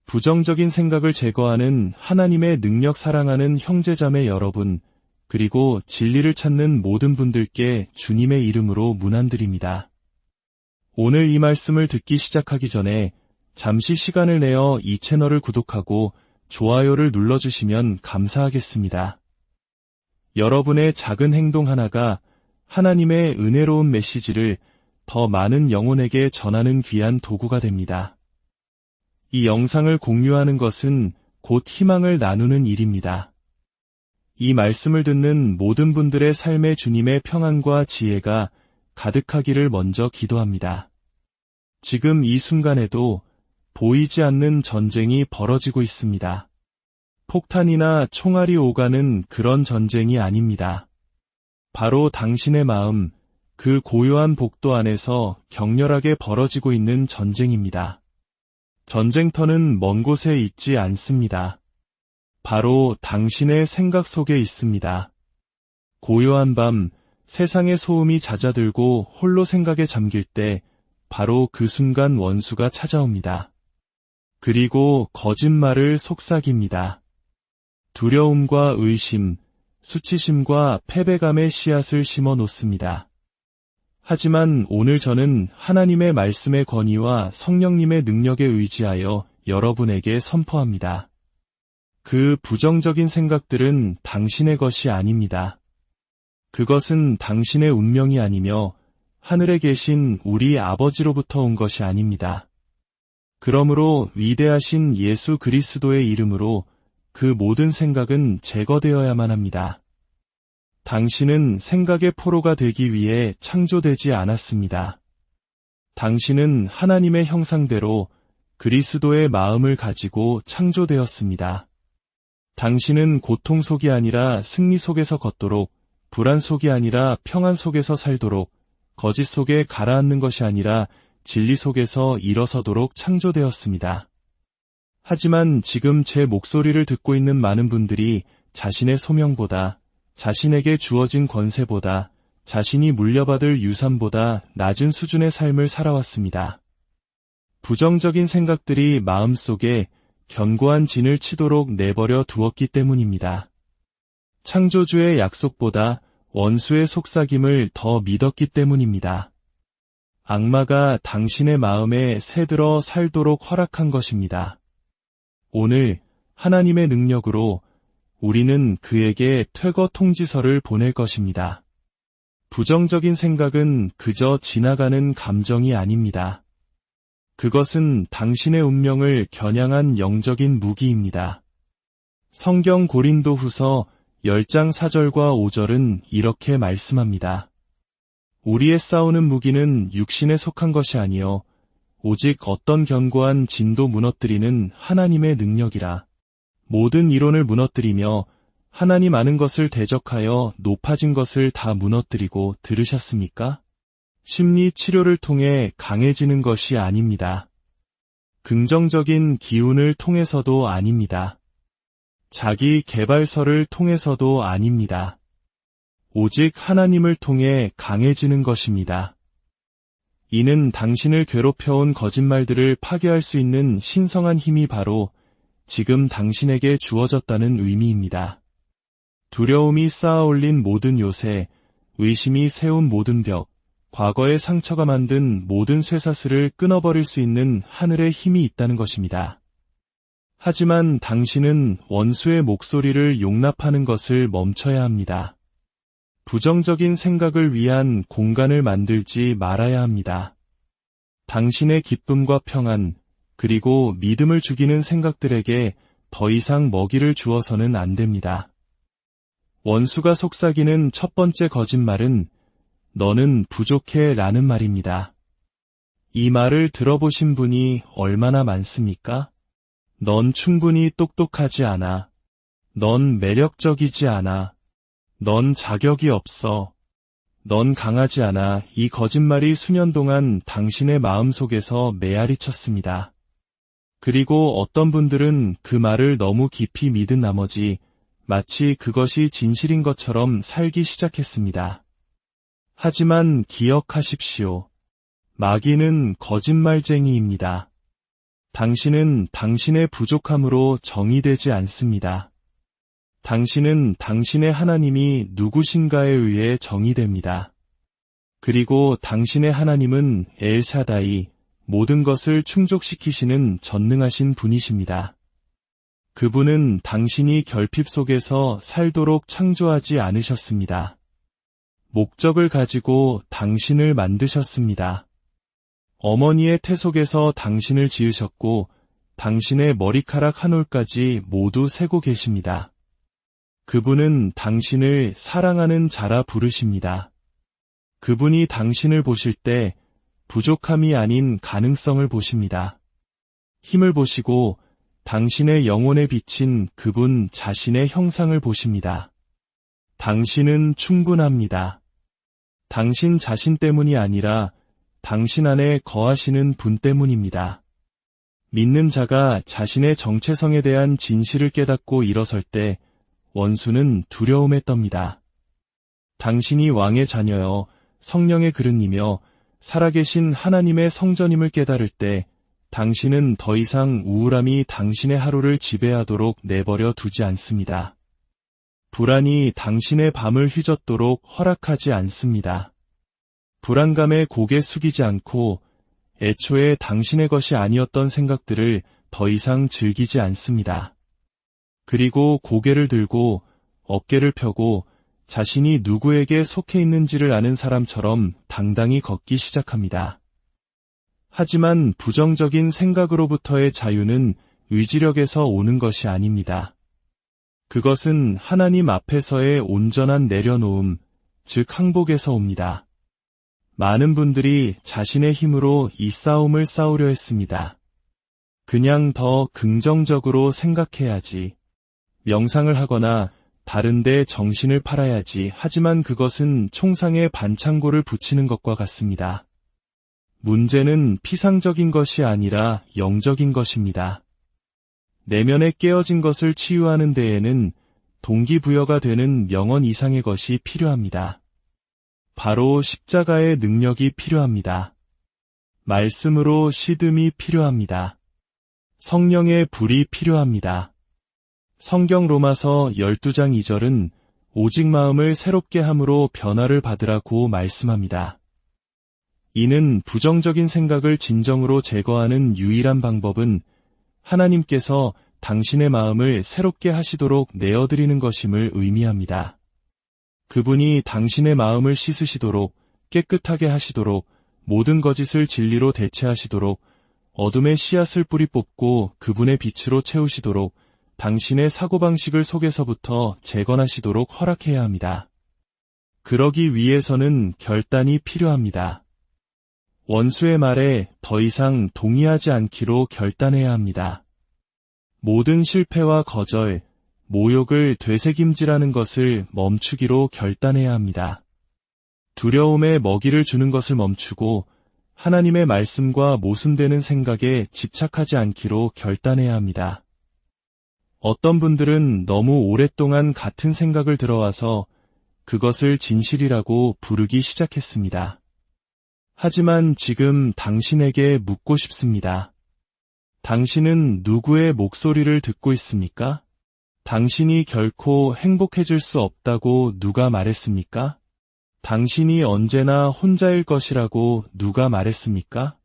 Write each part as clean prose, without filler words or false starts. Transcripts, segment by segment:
부정적인 생각을 제거하는 하나님의 능력 사랑하는 형제자매 여러분, 그리고 진리를 찾는 모든 분들께 주님의 이름으로 문안드립니다. 오늘 이 말씀을 듣기 시작하기 전에 잠시 시간을 내어 이 채널을 구독하고 좋아요를 눌러주시면 감사하겠습니다. 여러분의 작은 행동 하나가 하나님의 은혜로운 메시지를 더 많은 영혼에게 전하는 귀한 도구가 됩니다. 이 영상을 공유하는 것은 곧 희망을 나누는 일입니다. 이 말씀을 듣는 모든 분들의 삶에 주님의 평안과 지혜가 가득하기를 먼저 기도합니다. 지금 이 순간에도 보이지 않는 전쟁이 벌어지고 있습니다. 폭탄이나 총알이 오가는 그런 전쟁이 아닙니다. 바로 당신의 마음, 그 고요한 복도 안에서 격렬하게 벌어지고 있는 전쟁입니다. 전쟁터는 먼 곳에 있지 않습니다. 바로 당신의 생각 속에 있습니다. 고요한 밤, 세상의 소음이 잦아들고 홀로 생각에 잠길 때 바로 그 순간 원수가 찾아옵니다. 그리고 거짓말을 속삭입니다. 두려움과 의심, 수치심과 패배감의 씨앗을 심어 놓습니다. 하지만 오늘 저는 하나님의 말씀의 권위와 성령님의 능력에 의지하여 여러분에게 선포합니다. 그 부정적인 생각들은 당신의 것이 아닙니다. 그것은 당신의 운명이 아니며 하늘에 계신 우리 아버지로부터 온 것이 아닙니다. 그러므로 위대하신 예수 그리스도의 이름으로 그 모든 생각은 제거되어야만 합니다. 당신은 생각의 포로가 되기 위해 창조되지 않았습니다. 당신은 하나님의 형상대로 그리스도의 마음을 가지고 창조되었습니다. 당신은 고통 속이 아니라 승리 속에서 걷도록, 불안 속이 아니라 평안 속에서 살도록, 거짓 속에 가라앉는 것이 아니라 진리 속에서 일어서도록 창조되었습니다. 하지만 지금 제 목소리를 듣고 있는 많은 분들이 자신의 소명보다, 자신에게 주어진 권세보다, 자신이 물려받을 유산보다 낮은 수준의 삶을 살아왔습니다. 부정적인 생각들이 마음속에 견고한 진을 치도록 내버려 두었기 때문입니다. 창조주의 약속보다 원수의 속삭임을 더 믿었기 때문입니다. 악마가 당신의 마음에 새들어 살도록 허락한 것입니다. 오늘 하나님의 능력으로 우리는 그에게 퇴거 통지서를 보낼 것입니다. 부정적인 생각은 그저 지나가는 감정이 아닙니다. 그것은 당신의 운명을 겨냥한 영적인 무기입니다. 성경 고린도후서 10장 4절과 5절은 이렇게 말씀합니다. 우리의 싸우는 무기는 육신에 속한 것이 아니요 오직 어떤 견고한 진도 무너뜨리는 하나님의 능력이라. 모든 이론을 무너뜨리며 하나님 아는 것을 대적하여 높아진 것을 다 무너뜨리고 들으셨습니까? 심리 치료를 통해 강해지는 것이 아닙니다. 긍정적인 기운을 통해서도 아닙니다. 자기 개발서를 통해서도 아닙니다. 오직 하나님을 통해 강해지는 것입니다. 이는 당신을 괴롭혀온 거짓말들을 파괴할 수 있는 신성한 힘이 바로 지금 당신에게 주어졌다는 의미입니다. 두려움이 쌓아올린 모든 요새, 의심이 세운 모든 벽, 과거의 상처가 만든 모든 쇠사슬을 끊어버릴 수 있는 하늘의 힘이 있다는 것입니다. 하지만 당신은 원수의 목소리를 용납하는 것을 멈춰야 합니다. 부정적인 생각을 위한 공간을 만들지 말아야 합니다. 당신의 기쁨과 평안, 그리고 믿음을 죽이는 생각들에게 더 이상 먹이를 주어서는 안 됩니다. 원수가 속삭이는 첫 번째 거짓말은 너는 부족해 라는 말입니다. 이 말을 들어보신 분이 얼마나 많습니까? 넌 충분히 똑똑하지 않아. 넌 매력적이지 않아. 넌 자격이 없어. 넌 강하지 않아. 이 거짓말이 수년 동안 당신의 마음속에서 메아리 쳤습니다. 그리고 어떤 분들은 그 말을 너무 깊이 믿은 나머지 마치 그것이 진실인 것처럼 살기 시작했습니다. 하지만 기억하십시오. 마귀는 거짓말쟁이입니다. 당신은 당신의 부족함으로 정의되지 않습니다. 당신은 당신의 하나님이 누구신가에 의해 정의됩니다. 그리고 당신의 하나님은 엘사다이, 모든 것을 충족시키시는 전능하신 분이십니다. 그분은 당신이 결핍 속에서 살도록 창조하지 않으셨습니다. 목적을 가지고 당신을 만드셨습니다. 어머니의 태 속에서 당신을 지으셨고 당신의 머리카락 한 올까지 모두 세고 계십니다. 그분은 당신을 사랑하는 자라 부르십니다. 그분이 당신을 보실 때 부족함이 아닌 가능성을 보십니다. 힘을 보시고 당신의 영혼에 비친 그분 자신의 형상을 보십니다. 당신은 충분합니다. 당신 자신 때문이 아니라 당신 안에 거하시는 분 때문입니다. 믿는 자가 자신의 정체성에 대한 진실을 깨닫고 일어설 때 원수는 두려움에 떱니다. 당신이 왕의 자녀여 성령의 그릇이며 살아계신 하나님의 성전임을 깨달을 때 당신은 더 이상 우울함이 당신의 하루를 지배하도록 내버려 두지 않습니다. 불안이 당신의 밤을 휘젓도록 허락하지 않습니다. 불안감에 고개 숙이지 않고 애초에 당신의 것이 아니었던 생각들을 더 이상 즐기지 않습니다. 그리고 고개를 들고 어깨를 펴고 자신이 누구에게 속해 있는지를 아는 사람처럼 당당히 걷기 시작합니다. 하지만 부정적인 생각으로부터의 자유는 의지력에서 오는 것이 아닙니다. 그것은 하나님 앞에서의 온전한 내려놓음, 즉 항복에서 옵니다. 많은 분들이 자신의 힘으로 이 싸움을 싸우려 했습니다. 그냥 더 긍정적으로 생각해야지. 명상을 하거나 다른데 정신을 팔아야지. 하지만 그것은 총상에 반창고를 붙이는 것과 같습니다. 문제는 피상적인 것이 아니라 영적인 것입니다. 내면에 깨어진 것을 치유하는 데에는 동기부여가 되는 명언 이상의 것이 필요합니다. 바로 십자가의 능력이 필요합니다. 말씀으로 시듬이 필요합니다. 성령의 불이 필요합니다. 성경 로마서 12장 2절은 오직 마음을 새롭게 함으로 변화를 받으라고 말씀합니다. 이는 부정적인 생각을 진정으로 제거하는 유일한 방법은 하나님께서 당신의 마음을 새롭게 하시도록 내어드리는 것임을 의미합니다. 그분이 당신의 마음을 씻으시도록 깨끗하게 하시도록 모든 거짓을 진리로 대체하시도록 어둠의 씨앗을 뿌리 뽑고 그분의 빛으로 채우시도록 당신의 사고방식을 속에서부터 재건하시도록 허락해야 합니다. 그러기 위해서는 결단이 필요합니다. 원수의 말에 더 이상 동의하지 않기로 결단해야 합니다. 모든 실패와 거절, 모욕을 되새김질하는 것을 멈추기로 결단해야 합니다. 두려움에 먹이를 주는 것을 멈추고 하나님의 말씀과 모순되는 생각에 집착하지 않기로 결단해야 합니다. 어떤 분들은 너무 오랫동안 같은 생각을 들어와서 그것을 진실이라고 부르기 시작했습니다. 하지만 지금 당신에게 묻고 싶습니다. 당신은 누구의 목소리를 듣고 있습니까? 당신이 결코 행복해질 수 없다고 누가 말했습니까? 당신이 언제나 혼자일 것이라고 누가 말했습니까?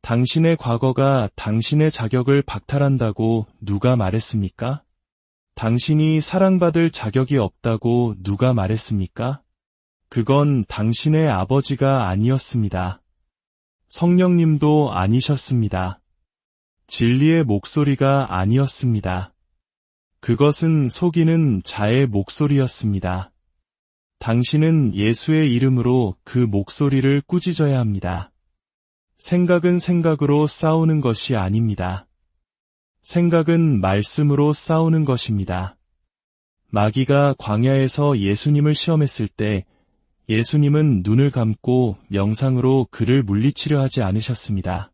당신의 과거가 당신의 자격을 박탈한다고 누가 말했습니까? 당신이 사랑받을 자격이 없다고 누가 말했습니까? 그건 당신의 아버지가 아니었습니다. 성령님도 아니셨습니다. 진리의 목소리가 아니었습니다. 그것은 속이는 자의 목소리였습니다. 당신은 예수의 이름으로 그 목소리를 꾸짖어야 합니다. 생각은 생각으로 싸우는 것이 아닙니다. 생각은 말씀으로 싸우는 것입니다. 마귀가 광야에서 예수님을 시험했을 때 예수님은 눈을 감고 명상으로 그를 물리치려 하지 않으셨습니다.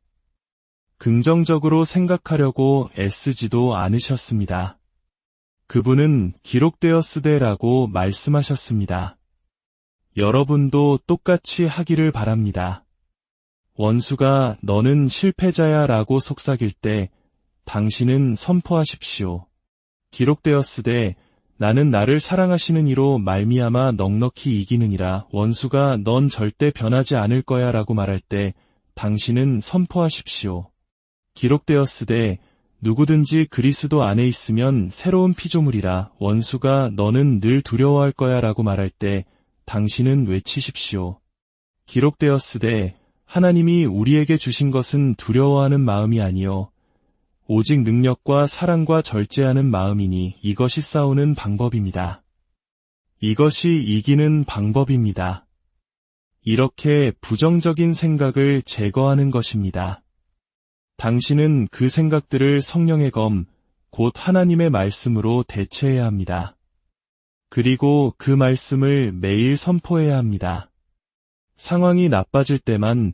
긍정적으로 생각하려고 애쓰지도 않으셨습니다. 그분은 기록되었으되라고 말씀하셨습니다. 여러분도 똑같이 하기를 바랍니다. 원수가 너는 실패자야 라고 속삭일 때 당신은 선포하십시오. 기록되었으되 나는 나를 사랑하시는 이로 말미암아 넉넉히 이기느니라. 원수가 넌 절대 변하지 않을 거야 라고 말할 때 당신은 선포하십시오. 기록되었으되 누구든지 그리스도 안에 있으면 새로운 피조물이라. 원수가 너는 늘 두려워할 거야 라고 말할 때 당신은 외치십시오. 기록되었으되 하나님이 우리에게 주신 것은 두려워하는 마음이 아니요 오직 능력과 사랑과 절제하는 마음이니 이것이 싸우는 방법입니다. 이것이 이기는 방법입니다. 이렇게 부정적인 생각을 제거하는 것입니다. 당신은 그 생각들을 성령의 검, 곧 하나님의 말씀으로 대체해야 합니다. 그리고 그 말씀을 매일 선포해야 합니다. 상황이 나빠질 때만,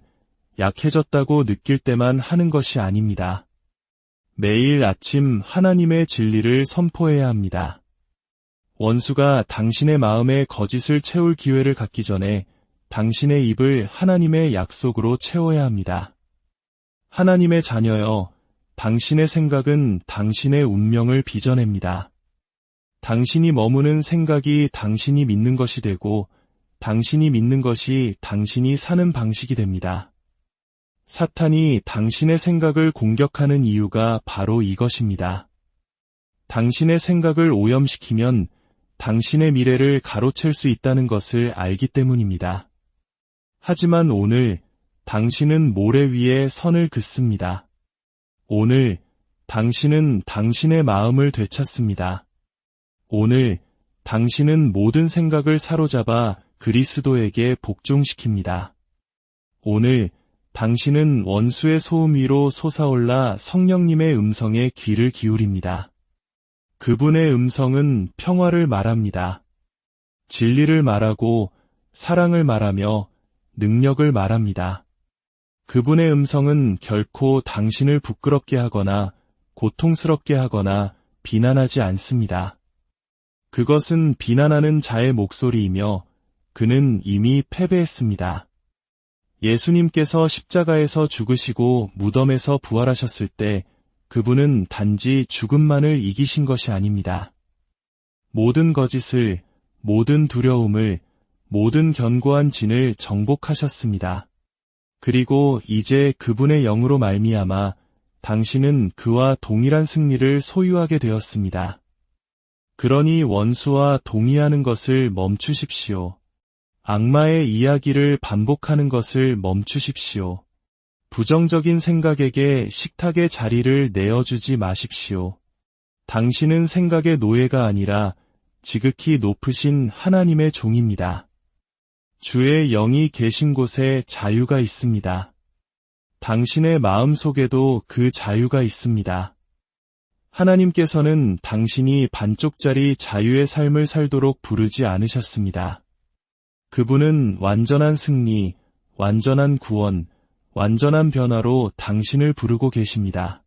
약해졌다고 느낄 때만 하는 것이 아닙니다. 매일 아침 하나님의 진리를 선포해야 합니다. 원수가 당신의 마음에 거짓을 채울 기회를 갖기 전에 당신의 입을 하나님의 약속으로 채워야 합니다. 하나님의 자녀여, 당신의 생각은 당신의 운명을 빚어냅니다. 당신이 머무는 생각이 당신이 믿는 것이 되고 당신이 믿는 것이 당신이 사는 방식이 됩니다. 사탄이 당신의 생각을 공격하는 이유가 바로 이것입니다. 당신의 생각을 오염시키면 당신의 미래를 가로챌 수 있다는 것을 알기 때문입니다. 하지만 오늘 당신은 모래 위에 선을 긋습니다. 오늘 당신은 당신의 마음을 되찾습니다. 오늘 당신은 모든 생각을 사로잡아 그리스도에게 복종시킵니다. 오늘 당신은 원수의 소음 위로 솟아올라 성령님의 음성에 귀를 기울입니다. 그분의 음성은 평화를 말합니다. 진리를 말하고 사랑을 말하며 능력을 말합니다. 그분의 음성은 결코 당신을 부끄럽게 하거나 고통스럽게 하거나 비난하지 않습니다. 그것은 비난하는 자의 목소리이며 그는 이미 패배했습니다. 예수님께서 십자가에서 죽으시고 무덤에서 부활하셨을 때 그분은 단지 죽음만을 이기신 것이 아닙니다. 모든 거짓을, 모든 두려움을, 모든 견고한 진을 정복하셨습니다. 그리고 이제 그분의 영으로 말미암아 당신은 그와 동일한 승리를 소유하게 되었습니다. 그러니 원수와 동의하는 것을 멈추십시오. 악마의 이야기를 반복하는 것을 멈추십시오. 부정적인 생각에게 식탁의 자리를 내어주지 마십시오. 당신은 생각의 노예가 아니라 지극히 높으신 하나님의 종입니다. 주의 영이 계신 곳에 자유가 있습니다. 당신의 마음 속에도 그 자유가 있습니다. 하나님께서는 당신이 반쪽짜리 자유의 삶을 살도록 부르지 않으셨습니다. 그분은 완전한 승리, 완전한 구원, 완전한 변화로 당신을 부르고 계십니다.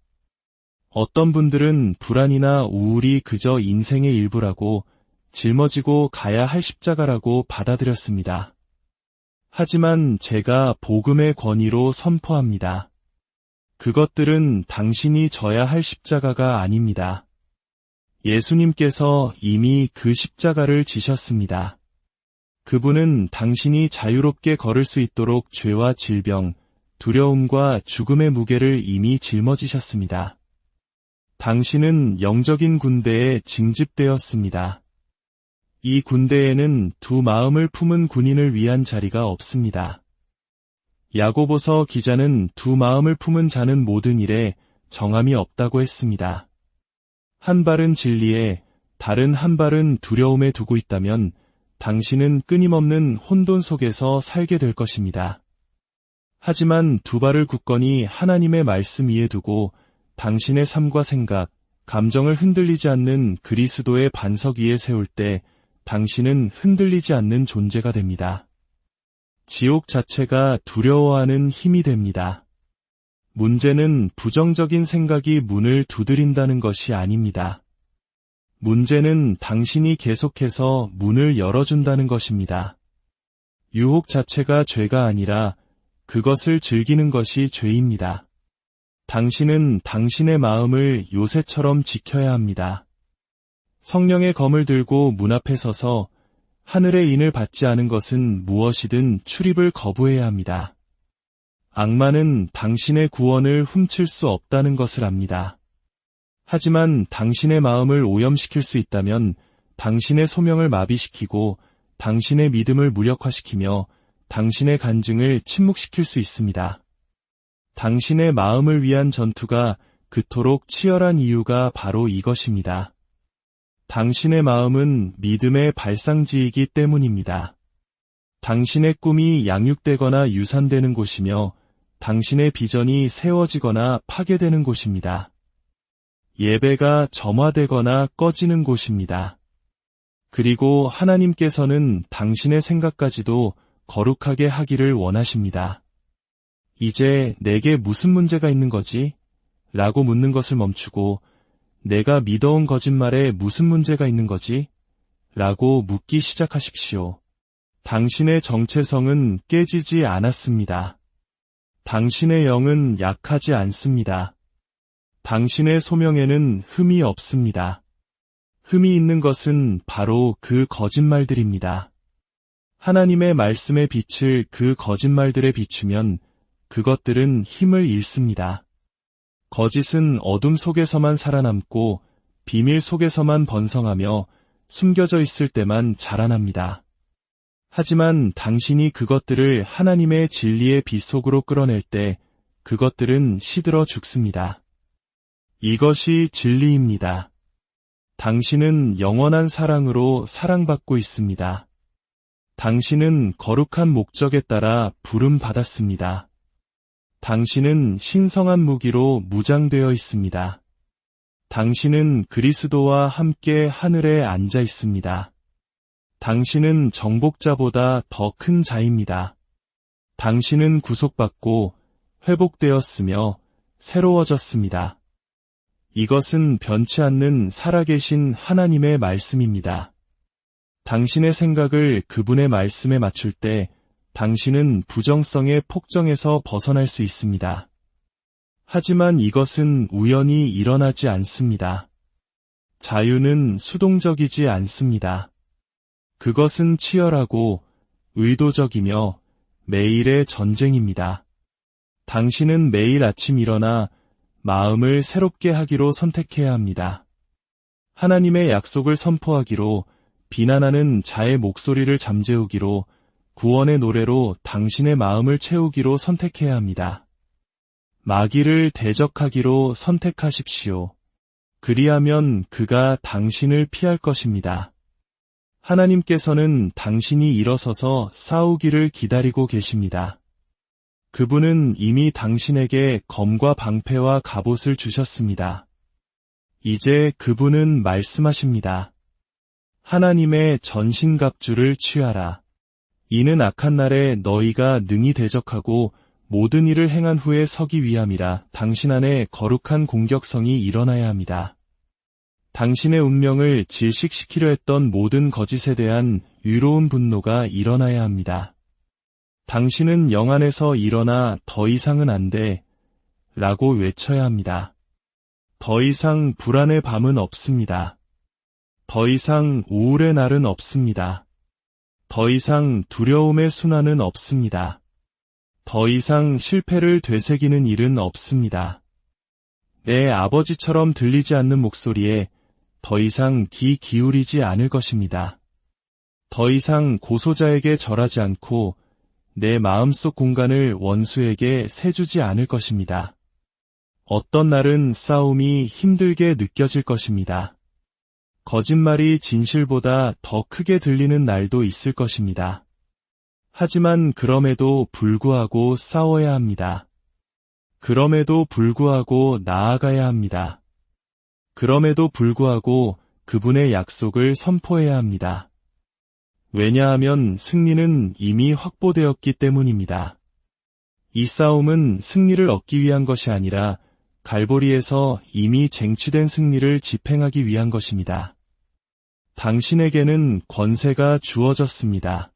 어떤 분들은 불안이나 우울이 그저 인생의 일부라고 짊어지고 가야 할 십자가라고 받아들였습니다. 하지만 제가 복음의 권위로 선포합니다. 그것들은 당신이 져야 할 십자가가 아닙니다. 예수님께서 이미 그 십자가를 지셨습니다. 그분은 당신이 자유롭게 걸을 수 있도록 죄와 질병, 두려움과 죽음의 무게를 이미 짊어지셨습니다. 당신은 영적인 군대에 징집되었습니다. 이 군대에는 두 마음을 품은 군인을 위한 자리가 없습니다. 야고보서 기자는 두 마음을 품은 자는 모든 일에 정함이 없다고 했습니다. 한 발은 진리에, 다른 한 발은 두려움에 두고 있다면 당신은 끊임없는 혼돈 속에서 살게 될 것입니다. 하지만 두 발을 굳건히 하나님의 말씀 위에 두고 당신의 삶과 생각, 감정을 흔들리지 않는 그리스도의 반석 위에 세울 때 당신은 흔들리지 않는 존재가 됩니다. 지옥 자체가 두려워하는 힘이 됩니다. 문제는 부정적인 생각이 문을 두드린다는 것이 아닙니다. 문제는 당신이 계속해서 문을 열어준다는 것입니다. 유혹 자체가 죄가 아니라 그것을 즐기는 것이 죄입니다. 당신은 당신의 마음을 요새처럼 지켜야 합니다. 성령의 검을 들고 문 앞에 서서 하늘의 인을 받지 않은 것은 무엇이든 출입을 거부해야 합니다. 악마는 당신의 구원을 훔칠 수 없다는 것을 압니다. 하지만 당신의 마음을 오염시킬 수 있다면 당신의 소명을 마비시키고 당신의 믿음을 무력화시키며 당신의 간증을 침묵시킬 수 있습니다. 당신의 마음을 위한 전투가 그토록 치열한 이유가 바로 이것입니다. 당신의 마음은 믿음의 발상지이기 때문입니다. 당신의 꿈이 양육되거나 유산되는 곳이며 당신의 비전이 세워지거나 파괴되는 곳입니다. 예배가 점화되거나 꺼지는 곳입니다. 그리고 하나님께서는 당신의 생각까지도 거룩하게 하기를 원하십니다. 이제 내게 무슨 문제가 있는 거지? 라고 묻는 것을 멈추고 내가 믿어온 거짓말에 무슨 문제가 있는 거지? 라고 묻기 시작하십시오. 당신의 정체성은 깨지지 않았습니다. 당신의 영은 약하지 않습니다. 당신의 소명에는 흠이 없습니다. 흠이 있는 것은 바로 그 거짓말들입니다. 하나님의 말씀의 빛을 그 거짓말들에 비추면 그것들은 힘을 잃습니다. 거짓은 어둠 속에서만 살아남고 비밀 속에서만 번성하며 숨겨져 있을 때만 자라납니다. 하지만 당신이 그것들을 하나님의 진리의 빛 속으로 끌어낼 때 그것들은 시들어 죽습니다. 이것이 진리입니다. 당신은 영원한 사랑으로 사랑받고 있습니다. 당신은 거룩한 목적에 따라 부름받았습니다. 당신은 신성한 무기로 무장되어 있습니다. 당신은 그리스도와 함께 하늘에 앉아 있습니다. 당신은 정복자보다 더 큰 자입니다. 당신은 구속받고 회복되었으며 새로워졌습니다. 이것은 변치 않는 살아계신 하나님의 말씀입니다. 당신의 생각을 그분의 말씀에 맞출 때 당신은 부정성의 폭정에서 벗어날 수 있습니다. 하지만 이것은 우연히 일어나지 않습니다. 자유는 수동적이지 않습니다. 그것은 치열하고 의도적이며 매일의 전쟁입니다. 당신은 매일 아침 일어나 마음을 새롭게 하기로 선택해야 합니다. 하나님의 약속을 선포하기로, 비난하는 자의 목소리를 잠재우기로, 구원의 노래로 당신의 마음을 채우기로 선택해야 합니다. 마귀를 대적하기로 선택하십시오. 그리하면 그가 당신을 피할 것입니다. 하나님께서는 당신이 일어서서 싸우기를 기다리고 계십니다. 그분은 이미 당신에게 검과 방패와 갑옷을 주셨습니다. 이제 그분은 말씀하십니다. 하나님의 전신갑주를 취하라. 이는 악한 날에 너희가 능히 대적하고 모든 일을 행한 후에 서기 위함이라. 당신 안에 거룩한 공격성이 일어나야 합니다. 당신의 운명을 질식시키려 했던 모든 거짓에 대한 유로운 분노가 일어나야 합니다. 당신은 영 안에서 일어나 더 이상은 안 돼 라고 외쳐야 합니다. 더 이상 불안의 밤은 없습니다. 더 이상 우울의 날은 없습니다. 더 이상 두려움의 순환은 없습니다. 더 이상 실패를 되새기는 일은 없습니다. 내 아버지처럼 들리지 않는 목소리에 더 이상 귀 기울이지 않을 것입니다. 더 이상 고소자에게 절하지 않고 내 마음속 공간을 원수에게 세주지 않을 것입니다. 어떤 날은 싸움이 힘들게 느껴질 것입니다. 거짓말이 진실보다 더 크게 들리는 날도 있을 것입니다. 하지만 그럼에도 불구하고 싸워야 합니다. 그럼에도 불구하고 나아가야 합니다. 그럼에도 불구하고 그분의 약속을 선포해야 합니다. 왜냐하면 승리는 이미 확보되었기 때문입니다. 이 싸움은 승리를 얻기 위한 것이 아니라 갈보리에서 이미 쟁취된 승리를 집행하기 위한 것입니다. 당신에게는 권세가 주어졌습니다.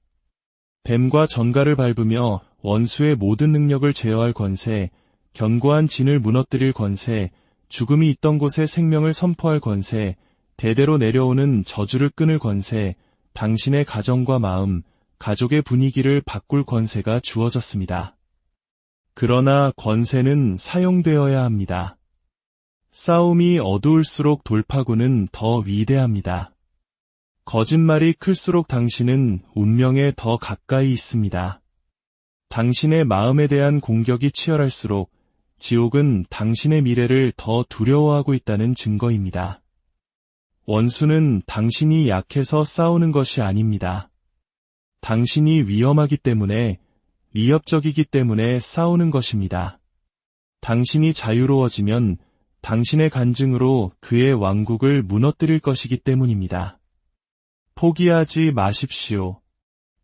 뱀과 전갈을 밟으며 원수의 모든 능력을 제어할 권세, 견고한 진을 무너뜨릴 권세, 죽음이 있던 곳에 생명을 선포할 권세, 대대로 내려오는 저주를 끊을 권세, 당신의 가정과 마음, 가족의 분위기를 바꿀 권세가 주어졌습니다. 그러나 권세는 사용되어야 합니다. 싸움이 어두울수록 돌파구는 더 위대합니다. 거짓말이 클수록 당신은 운명에 더 가까이 있습니다. 당신의 마음에 대한 공격이 치열할수록 지옥은 당신의 미래를 더 두려워하고 있다는 증거입니다. 원수는 당신이 약해서 싸우는 것이 아닙니다. 당신이 위험하기 때문에, 위협적이기 때문에 싸우는 것입니다. 당신이 자유로워지면 당신의 간증으로 그의 왕국을 무너뜨릴 것이기 때문입니다. 포기하지 마십시오.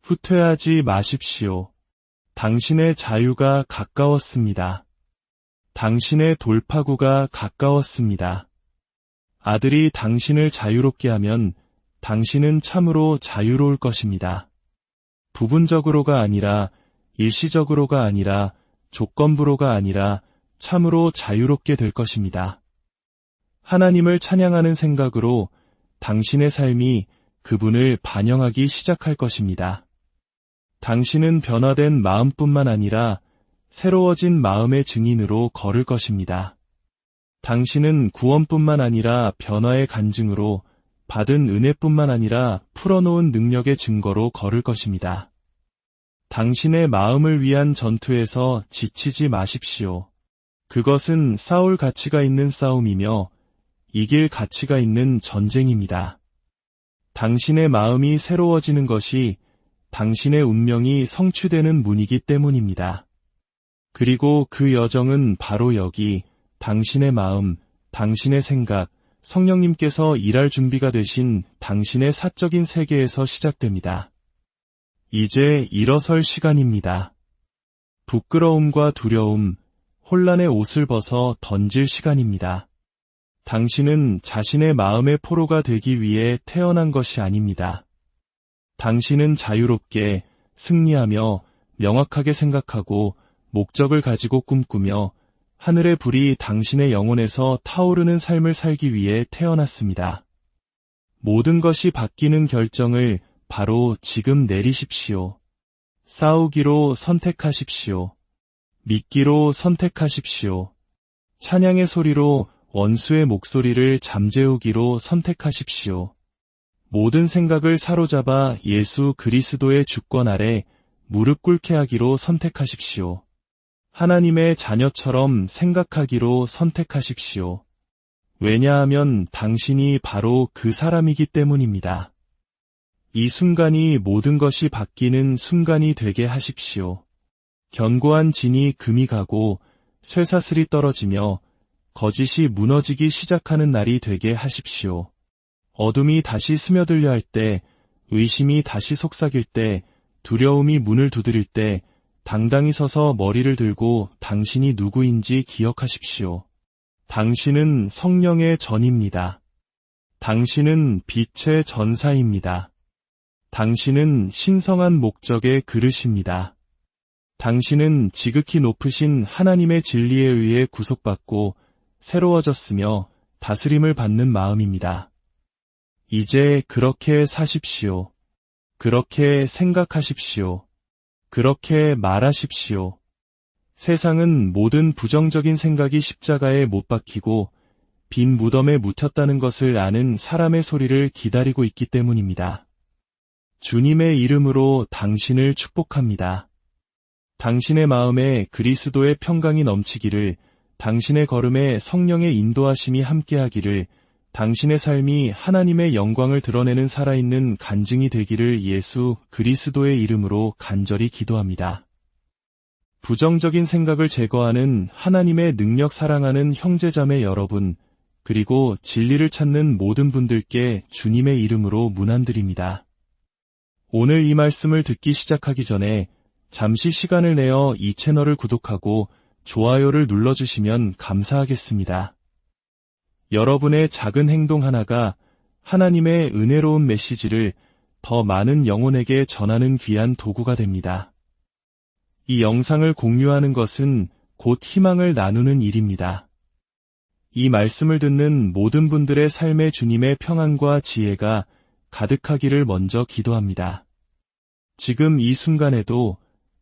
후퇴하지 마십시오. 당신의 자유가 가까웠습니다. 당신의 돌파구가 가까웠습니다. 아들이 당신을 자유롭게 하면 당신은 참으로 자유로울 것입니다. 부분적으로가 아니라, 일시적으로가 아니라, 조건부로가 아니라 참으로 자유롭게 될 것입니다. 하나님을 찬양하는 생각으로 당신의 삶이 그분을 반영하기 시작할 것입니다. 당신은 변화된 마음뿐만 아니라 새로워진 마음의 증인으로 걸을 것입니다. 당신은 구원뿐만 아니라 변화의 간증으로, 받은 은혜뿐만 아니라 풀어놓은 능력의 증거로 걸을 것입니다. 당신의 마음을 위한 전투에서 지치지 마십시오. 그것은 싸울 가치가 있는 싸움이며 이길 가치가 있는 전쟁입니다. 당신의 마음이 새로워지는 것이 당신의 운명이 성취되는 문이기 때문입니다. 그리고 그 여정은 바로 여기, 당신의 마음, 당신의 생각, 성령님께서 일할 준비가 되신 당신의 사적인 세계에서 시작됩니다. 이제 일어설 시간입니다. 부끄러움과 두려움, 혼란의 옷을 벗어 던질 시간입니다. 당신은 자신의 마음의 포로가 되기 위해 태어난 것이 아닙니다. 당신은 자유롭게, 승리하며, 명확하게 생각하고, 목적을 가지고 꿈꾸며, 하늘의 불이 당신의 영혼에서 타오르는 삶을 살기 위해 태어났습니다. 모든 것이 바뀌는 결정을 바로 지금 내리십시오. 싸우기로 선택하십시오. 믿기로 선택하십시오. 찬양의 소리로 원수의 목소리를 잠재우기로 선택하십시오. 모든 생각을 사로잡아 예수 그리스도의 주권 아래 무릎 꿇게 하기로 선택하십시오. 하나님의 자녀처럼 생각하기로 선택하십시오. 왜냐하면 당신이 바로 그 사람이기 때문입니다. 이 순간이 모든 것이 바뀌는 순간이 되게 하십시오. 견고한 진이 금이 가고 쇠사슬이 떨어지며 거짓이 무너지기 시작하는 날이 되게 하십시오. 어둠이 다시 스며들려 할 때, 의심이 다시 속삭일 때, 두려움이 문을 두드릴 때 당당히 서서 머리를 들고 당신이 누구인지 기억하십시오. 당신은 성령의 전입니다. 당신은 빛의 전사입니다. 당신은 신성한 목적의 그릇입니다. 당신은 지극히 높으신 하나님의 진리에 의해 구속받고 새로워졌으며 다스림을 받는 마음입니다. 이제 그렇게 사십시오. 그렇게 생각하십시오. 그렇게 말하십시오. 세상은 모든 부정적인 생각이 십자가에 못 박히고 빈 무덤에 묻혔다는 것을 아는 사람의 소리를 기다리고 있기 때문입니다. 주님의 이름으로 당신을 축복합니다. 당신의 마음에 그리스도의 평강이 넘치기를, 당신의 걸음에 성령의 인도하심이 함께하기를, 당신의 삶이 하나님의 영광을 드러내는 살아있는 간증이 되기를 예수 그리스도의 이름으로 간절히 기도합니다. 부정적인 생각을 제거하는 하나님의 능력 사랑하는 형제자매 여러분, 그리고 진리를 찾는 모든 분들께 주님의 이름으로 문안드립니다. 오늘 이 말씀을 듣기 시작하기 전에 잠시 시간을 내어 이 채널을 구독하고 좋아요를 눌러주시면 감사하겠습니다. 여러분의 작은 행동 하나가 하나님의 은혜로운 메시지를 더 많은 영혼에게 전하는 귀한 도구가 됩니다. 이 영상을 공유하는 것은 곧 희망을 나누는 일입니다. 이 말씀을 듣는 모든 분들의 삶에 주님의 평안과 지혜가 가득하기를 먼저 기도합니다. 지금 이 순간에도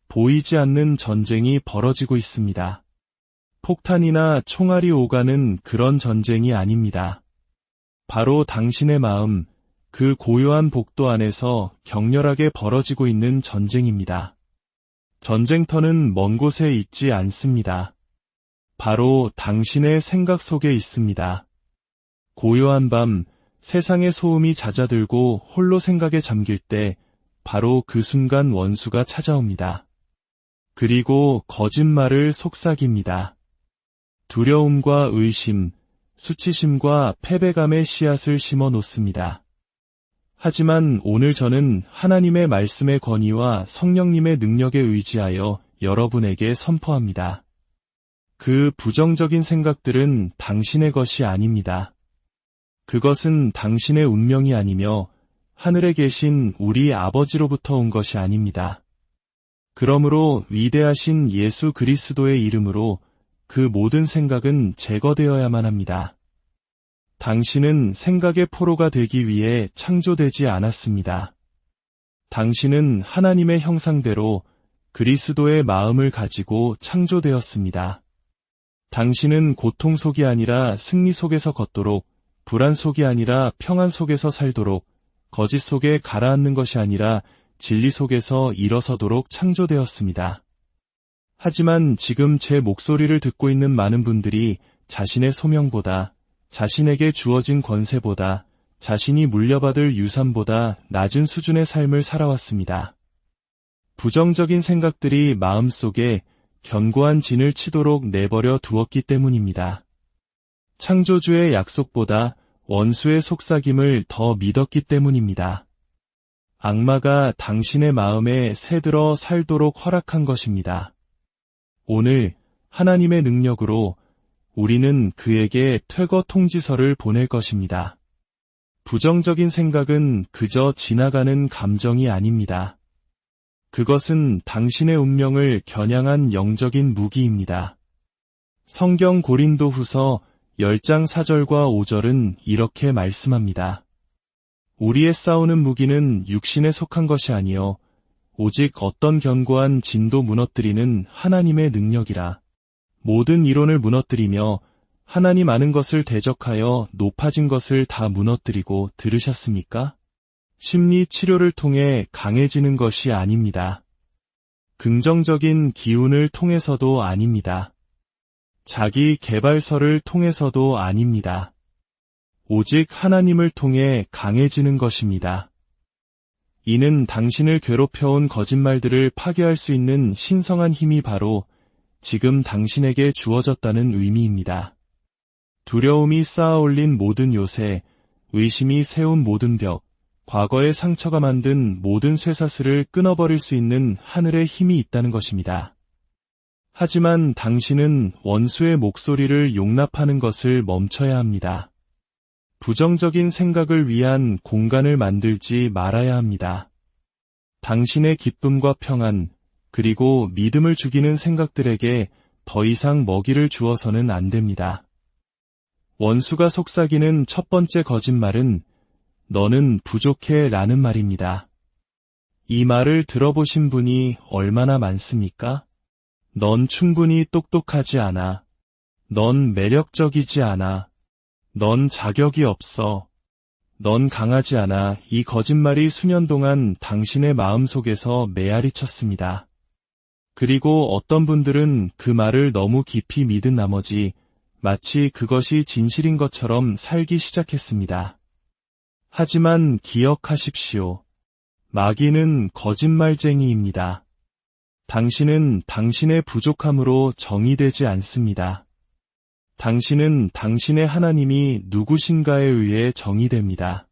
보이지 않는 전쟁이 벌어지고 있습니다. 폭탄이나 총알이 오가는 그런 전쟁이 아닙니다. 바로 당신의 마음, 그 고요한 복도 안에서 격렬하게 벌어지고 있는 전쟁입니다. 전쟁터는 먼 곳에 있지 않습니다. 바로 당신의 생각 속에 있습니다. 고요한 밤, 세상의 소음이 잦아들고 홀로 생각에 잠길 때 바로 그 순간 원수가 찾아옵니다. 그리고 거짓말을 속삭입니다. 두려움과 의심, 수치심과 패배감의 씨앗을 심어 놓습니다. 하지만 오늘 저는 하나님의 말씀의 권위와 성령님의 능력에 의지하여 여러분에게 선포합니다. 그 부정적인 생각들은 당신의 것이 아닙니다. 그것은 당신의 운명이 아니며 하늘에 계신 우리 아버지로부터 온 것이 아닙니다. 그러므로 위대하신 예수 그리스도의 이름으로 그 모든 생각은 제거되어야만 합니다. 당신은 생각의 포로가 되기 위해 창조되지 않았습니다. 당신은 하나님의 형상대로 그리스도의 마음을 가지고 창조되었습니다. 당신은 고통 속이 아니라 승리 속에서 걷도록, 불안 속이 아니라 평안 속에서 살도록, 거짓 속에 가라앉는 것이 아니라 진리 속에서 일어서도록 창조되었습니다. 하지만 지금 제 목소리를 듣고 있는 많은 분들이 자신의 소명보다, 자신에게 주어진 권세보다, 자신이 물려받을 유산보다 낮은 수준의 삶을 살아왔습니다. 부정적인 생각들이 마음속에 견고한 진을 치도록 내버려 두었기 때문입니다. 창조주의 약속보다 원수의 속삭임을 더 믿었기 때문입니다. 악마가 당신의 마음에 새들어 살도록 허락한 것입니다. 오늘 하나님의 능력으로 우리는 그에게 퇴거 통지서를 보낼 것입니다. 부정적인 생각은 그저 지나가는 감정이 아닙니다. 그것은 당신의 운명을 겨냥한 영적인 무기입니다. 성경 고린도후서 10장 4절과 5절은 이렇게 말씀합니다. 우리의 싸우는 무기는 육신에 속한 것이 아니요 오직 어떤 견고한 진도 무너뜨리는 하나님의 능력이라. 모든 이론을 무너뜨리며 하나님 아는 것을 대적하여 높아진 것을 다 무너뜨리고 들으셨습니까? 심리 치료를 통해 강해지는 것이 아닙니다. 긍정적인 기운을 통해서도 아닙니다. 자기 개발서를 통해서도 아닙니다. 오직 하나님을 통해 강해지는 것입니다. 이는 당신을 괴롭혀온 거짓말들을 파괴할 수 있는 신성한 힘이 바로 지금 당신에게 주어졌다는 의미입니다. 두려움이 쌓아올린 모든 요새, 의심이 세운 모든 벽, 과거의 상처가 만든 모든 쇠사슬을 끊어버릴 수 있는 하늘의 힘이 있다는 것입니다. 하지만 당신은 원수의 목소리를 용납하는 것을 멈춰야 합니다. 부정적인 생각을 위한 공간을 만들지 말아야 합니다. 당신의 기쁨과 평안, 그리고 믿음을 죽이는 생각들에게 더 이상 먹이를 주어서는 안 됩니다. 원수가 속삭이는 첫 번째 거짓말은 너는 부족해 라는 말입니다. 이 말을 들어보신 분이 얼마나 많습니까? 넌 충분히 똑똑하지 않아. 넌 매력적이지 않아. 넌 자격이 없어. 넌 강하지 않아. 이 거짓말이 수년 동안 당신의 마음속에서 메아리 쳤습니다. 그리고 어떤 분들은 그 말을 너무 깊이 믿은 나머지 마치 그것이 진실인 것처럼 살기 시작했습니다. 하지만 기억하십시오. 마귀는 거짓말쟁이입니다. 당신은 당신의 부족함으로 정의되지 않습니다. 당신은 당신의 하나님이 누구신가에 의해 정의됩니다.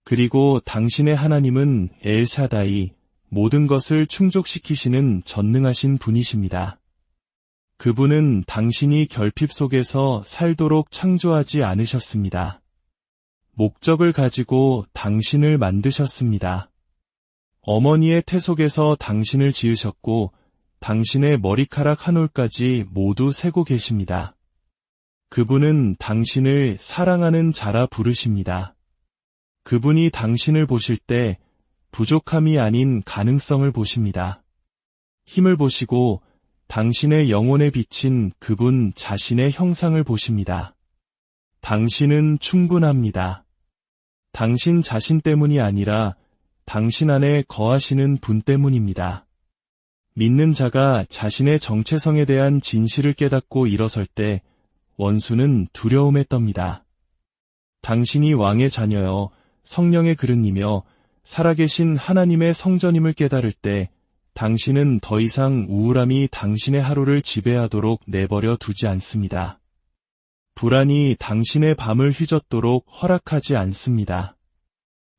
그리고 당신의 하나님은 엘사다이, 모든 것을 충족시키시는 전능하신 분이십니다. 그분은 당신이 결핍 속에서 살도록 창조하지 않으셨습니다. 목적을 가지고 당신을 만드셨습니다. 어머니의 태 속에서 당신을 지으셨고 당신의 머리카락 한 올까지 모두 세고 계십니다. 그분은 당신을 사랑하는 자라 부르십니다. 그분이 당신을 보실 때 부족함이 아닌 가능성을 보십니다. 힘을 보시고 당신의 영혼에 비친 그분 자신의 형상을 보십니다. 당신은 충분합니다. 당신 자신 때문이 아니라 당신 안에 거하시는 분 때문입니다. 믿는 자가 자신의 정체성에 대한 진실을 깨닫고 일어설 때 원수는 두려움에 떱니다. 당신이 왕의 자녀여 성령의 그릇이며 살아계신 하나님의 성전임을 깨달을 때 당신은 더 이상 우울함이 당신의 하루를 지배하도록 내버려 두지 않습니다. 불안이 당신의 밤을 휘젓도록 허락하지 않습니다.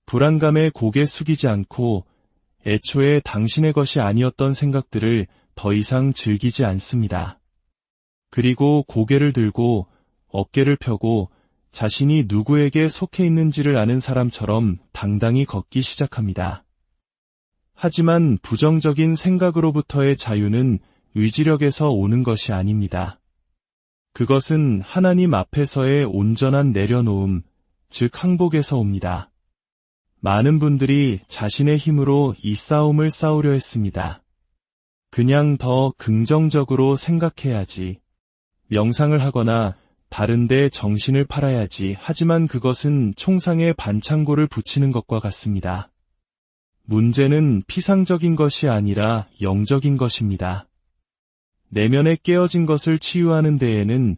불안감에 고개 숙이지 않고 애초에 당신의 것이 아니었던 생각들을 더 이상 즐기지 않습니다. 그리고 고개를 들고 어깨를 펴고 자신이 누구에게 속해 있는지를 아는 사람처럼 당당히 걷기 시작합니다. 하지만 부정적인 생각으로부터의 자유는 의지력에서 오는 것이 아닙니다. 그것은 하나님 앞에서의 온전한 내려놓음, 즉 항복에서 옵니다. 많은 분들이 자신의 힘으로 이 싸움을 싸우려 했습니다. 그냥 더 긍정적으로 생각해야지. 명상을 하거나 다른데 정신을 팔아야지. 하지만 그것은 총상에 반창고를 붙이는 것과 같습니다. 문제는 피상적인 것이 아니라 영적인 것입니다. 내면에 깨어진 것을 치유하는 데에는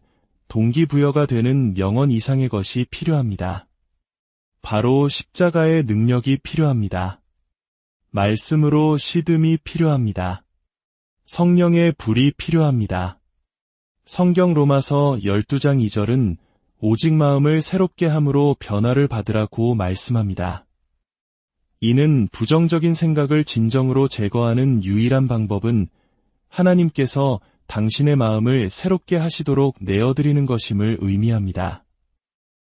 동기부여가 되는 명언 이상의 것이 필요합니다. 바로 십자가의 능력이 필요합니다. 말씀으로 시듬이 필요합니다. 성령의 불이 필요합니다. 성경 로마서 12장 2절은 오직 마음을 새롭게 함으로 변화를 받으라고 말씀합니다. 이는 부정적인 생각을 진정으로 제거하는 유일한 방법은 하나님께서 당신의 마음을 새롭게 하시도록 내어드리는 것임을 의미합니다.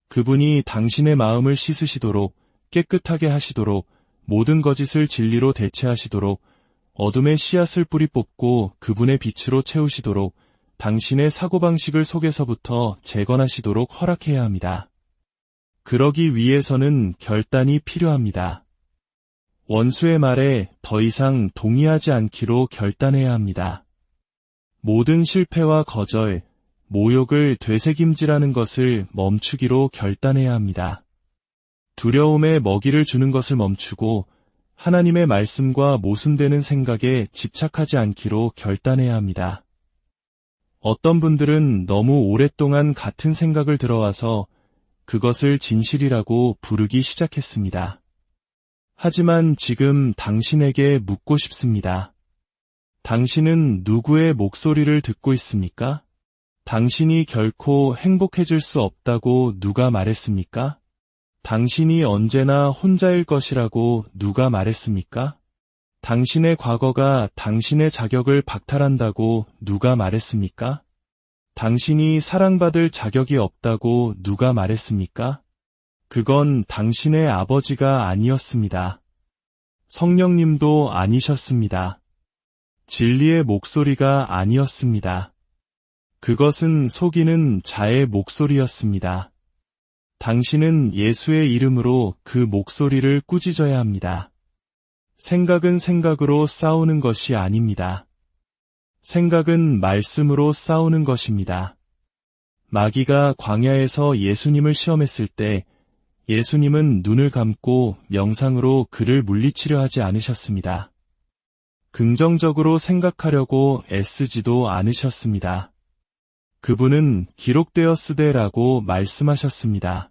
그분이 당신의 마음을 씻으시도록 깨끗하게 하시도록 모든 거짓을 진리로 대체하시도록 어둠의 씨앗을 뿌리 뽑고 그분의 빛으로 채우시도록 당신의 사고방식을 속에서부터 재건하시도록 허락해야 합니다. 그러기 위해서는 결단이 필요합니다. 원수의 말에 더 이상 동의하지 않기로 결단해야 합니다. 모든 실패와 거절, 모욕을 되새김질하는 것을 멈추기로 결단해야 합니다. 두려움에 먹이를 주는 것을 멈추고 하나님의 말씀과 모순되는 생각에 집착하지 않기로 결단해야 합니다. 어떤 분들은 너무 오랫동안 같은 생각을 들어와서 그것을 진실이라고 부르기 시작했습니다. 하지만 지금 당신에게 묻고 싶습니다. 당신은 누구의 목소리를 듣고 있습니까? 당신이 결코 행복해질 수 없다고 누가 말했습니까? 당신이 언제나 혼자일 것이라고 누가 말했습니까? 당신의 과거가 당신의 자격을 박탈한다고 누가 말했습니까? 당신이 사랑받을 자격이 없다고 누가 말했습니까? 그건 당신의 아버지가 아니었습니다. 성령님도 아니셨습니다. 진리의 목소리가 아니었습니다. 그것은 속이는 자의 목소리였습니다. 당신은 예수의 이름으로 그 목소리를 꾸짖어야 합니다. 생각은 생각으로 싸우는 것이 아닙니다. 생각은 말씀으로 싸우는 것입니다. 마귀가 광야에서 예수님을 시험했을 때 예수님은 눈을 감고 명상으로 그를 물리치려 하지 않으셨습니다. 긍정적으로 생각하려고 애쓰지도 않으셨습니다. 그분은 기록되었으되라고 말씀하셨습니다.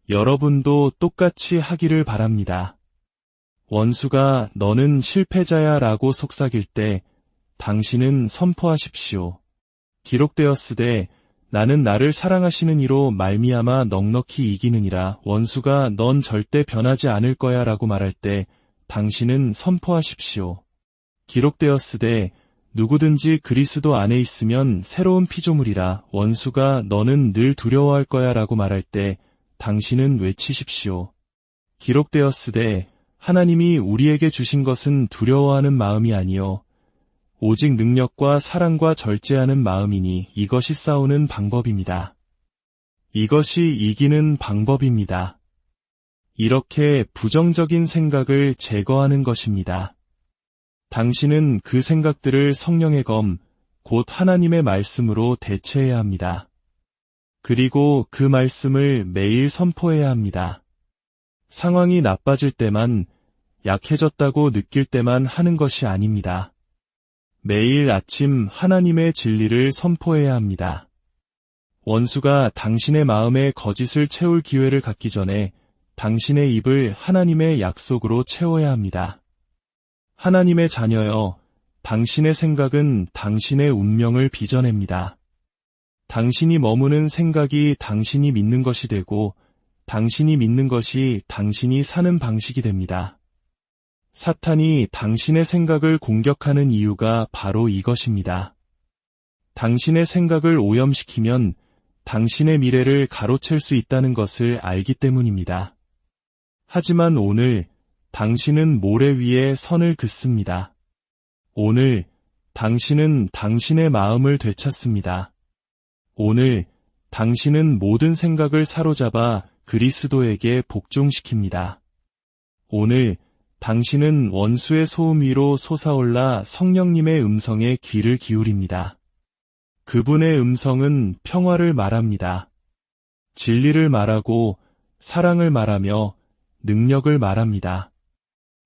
여러분도 똑같이 하기를 바랍니다. 원수가 너는 실패자야 라고 속삭일 때 당신은 선포하십시오. 기록되었으되 나는 나를 사랑하시는 이로 말미암아 넉넉히 이기느니라. 원수가 넌 절대 변하지 않을 거야 라고 말할 때 당신은 선포하십시오. 기록되었으되 누구든지 그리스도 안에 있으면 새로운 피조물이라. 원수가 너는 늘 두려워할 거야 라고 말할 때 당신은 외치십시오. 기록되었으되 하나님이 우리에게 주신 것은 두려워하는 마음이 아니요 오직 능력과 사랑과 절제하는 마음이니 이것이 싸우는 방법입니다. 이것이 이기는 방법입니다. 이렇게 부정적인 생각을 제거하는 것입니다. 당신은 그 생각들을 성령의 검, 곧 하나님의 말씀으로 대체해야 합니다. 그리고 그 말씀을 매일 선포해야 합니다. 상황이 나빠질 때만, 약해졌다고 느낄 때만 하는 것이 아닙니다. 매일 아침 하나님의 진리를 선포해야 합니다. 원수가 당신의 마음에 거짓을 채울 기회를 갖기 전에 당신의 입을 하나님의 약속으로 채워야 합니다. 하나님의 자녀여, 당신의 생각은 당신의 운명을 빚어냅니다. 당신이 머무는 생각이 당신이 믿는 것이 되고 당신이 믿는 것이 당신이 사는 방식이 됩니다. 사탄이 당신의 생각을 공격하는 이유가 바로 이것입니다. 당신의 생각을 오염시키면 당신의 미래를 가로챌 수 있다는 것을 알기 때문입니다. 하지만 오늘 당신은 모래 위에 선을 긋습니다. 오늘 당신은 당신의 마음을 되찾습니다. 오늘 당신은 모든 생각을 사로잡아 그리스도에게 복종시킵니다. 오늘 당신은 원수의 소음 위로 솟아올라 성령님의 음성에 귀를 기울입니다. 그분의 음성은 평화를 말합니다. 진리를 말하고 사랑을 말하며 능력을 말합니다.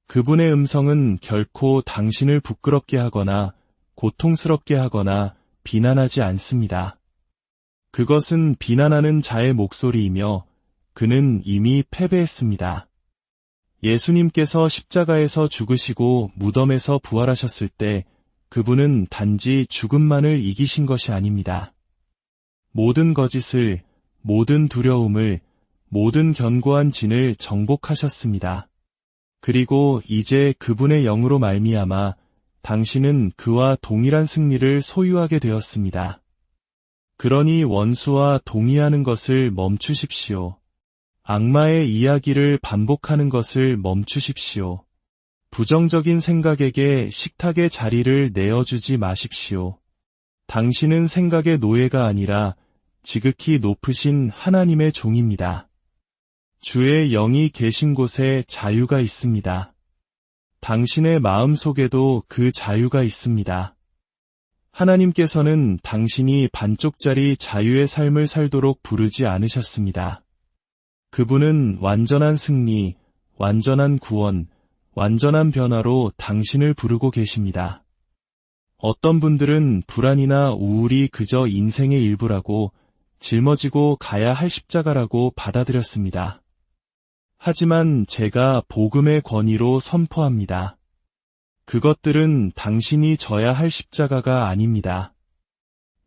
그분의 음성은 결코 당신을 부끄럽게 하거나 고통스럽게 하거나 비난하지 않습니다. 그것은 비난하는 자의 목소리이며 그는 이미 패배했습니다. 예수님께서 십자가에서 죽으시고 무덤에서 부활하셨을 때 그분은 단지 죽음만을 이기신 것이 아닙니다. 모든 거짓을, 모든 두려움을, 모든 견고한 진을 정복하셨습니다. 그리고 이제 그분의 영으로 말미암아 당신은 그와 동일한 승리를 소유하게 되었습니다. 그러니 원수와 동의하는 것을 멈추십시오. 악마의 이야기를 반복하는 것을 멈추십시오. 부정적인 생각에게 식탁의 자리를 내어주지 마십시오. 당신은 생각의 노예가 아니라 지극히 높으신 하나님의 종입니다. 주의 영이 계신 곳에 자유가 있습니다. 당신의 마음 속에도 그 자유가 있습니다. 하나님께서는 당신이 반쪽짜리 자유의 삶을 살도록 부르지 않으셨습니다. 그분은 완전한 승리, 완전한 구원, 완전한 변화로 당신을 부르고 계십니다. 어떤 분들은 불안이나 우울이 그저 인생의 일부라고 짊어지고 가야 할 십자가라고 받아들였습니다. 하지만 제가 복음의 권위로 선포합니다. 그것들은 당신이 져야 할 십자가가 아닙니다.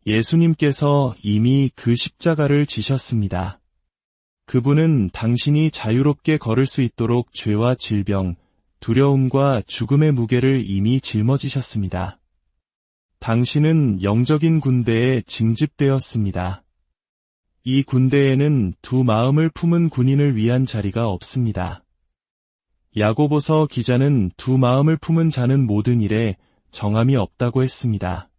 예수님께서 이미 그 십자가를 지셨습니다. 그분은 당신이 자유롭게 걸을 수 있도록 죄와 질병, 두려움과 죽음의 무게를 이미 짊어지셨습니다. 당신은 영적인 군대에 징집되었습니다. 이 군대에는 두 마음을 품은 군인을 위한 자리가 없습니다. 야고보서 기자는 두 마음을 품은 자는 모든 일에 정함이 없다고 했습니다.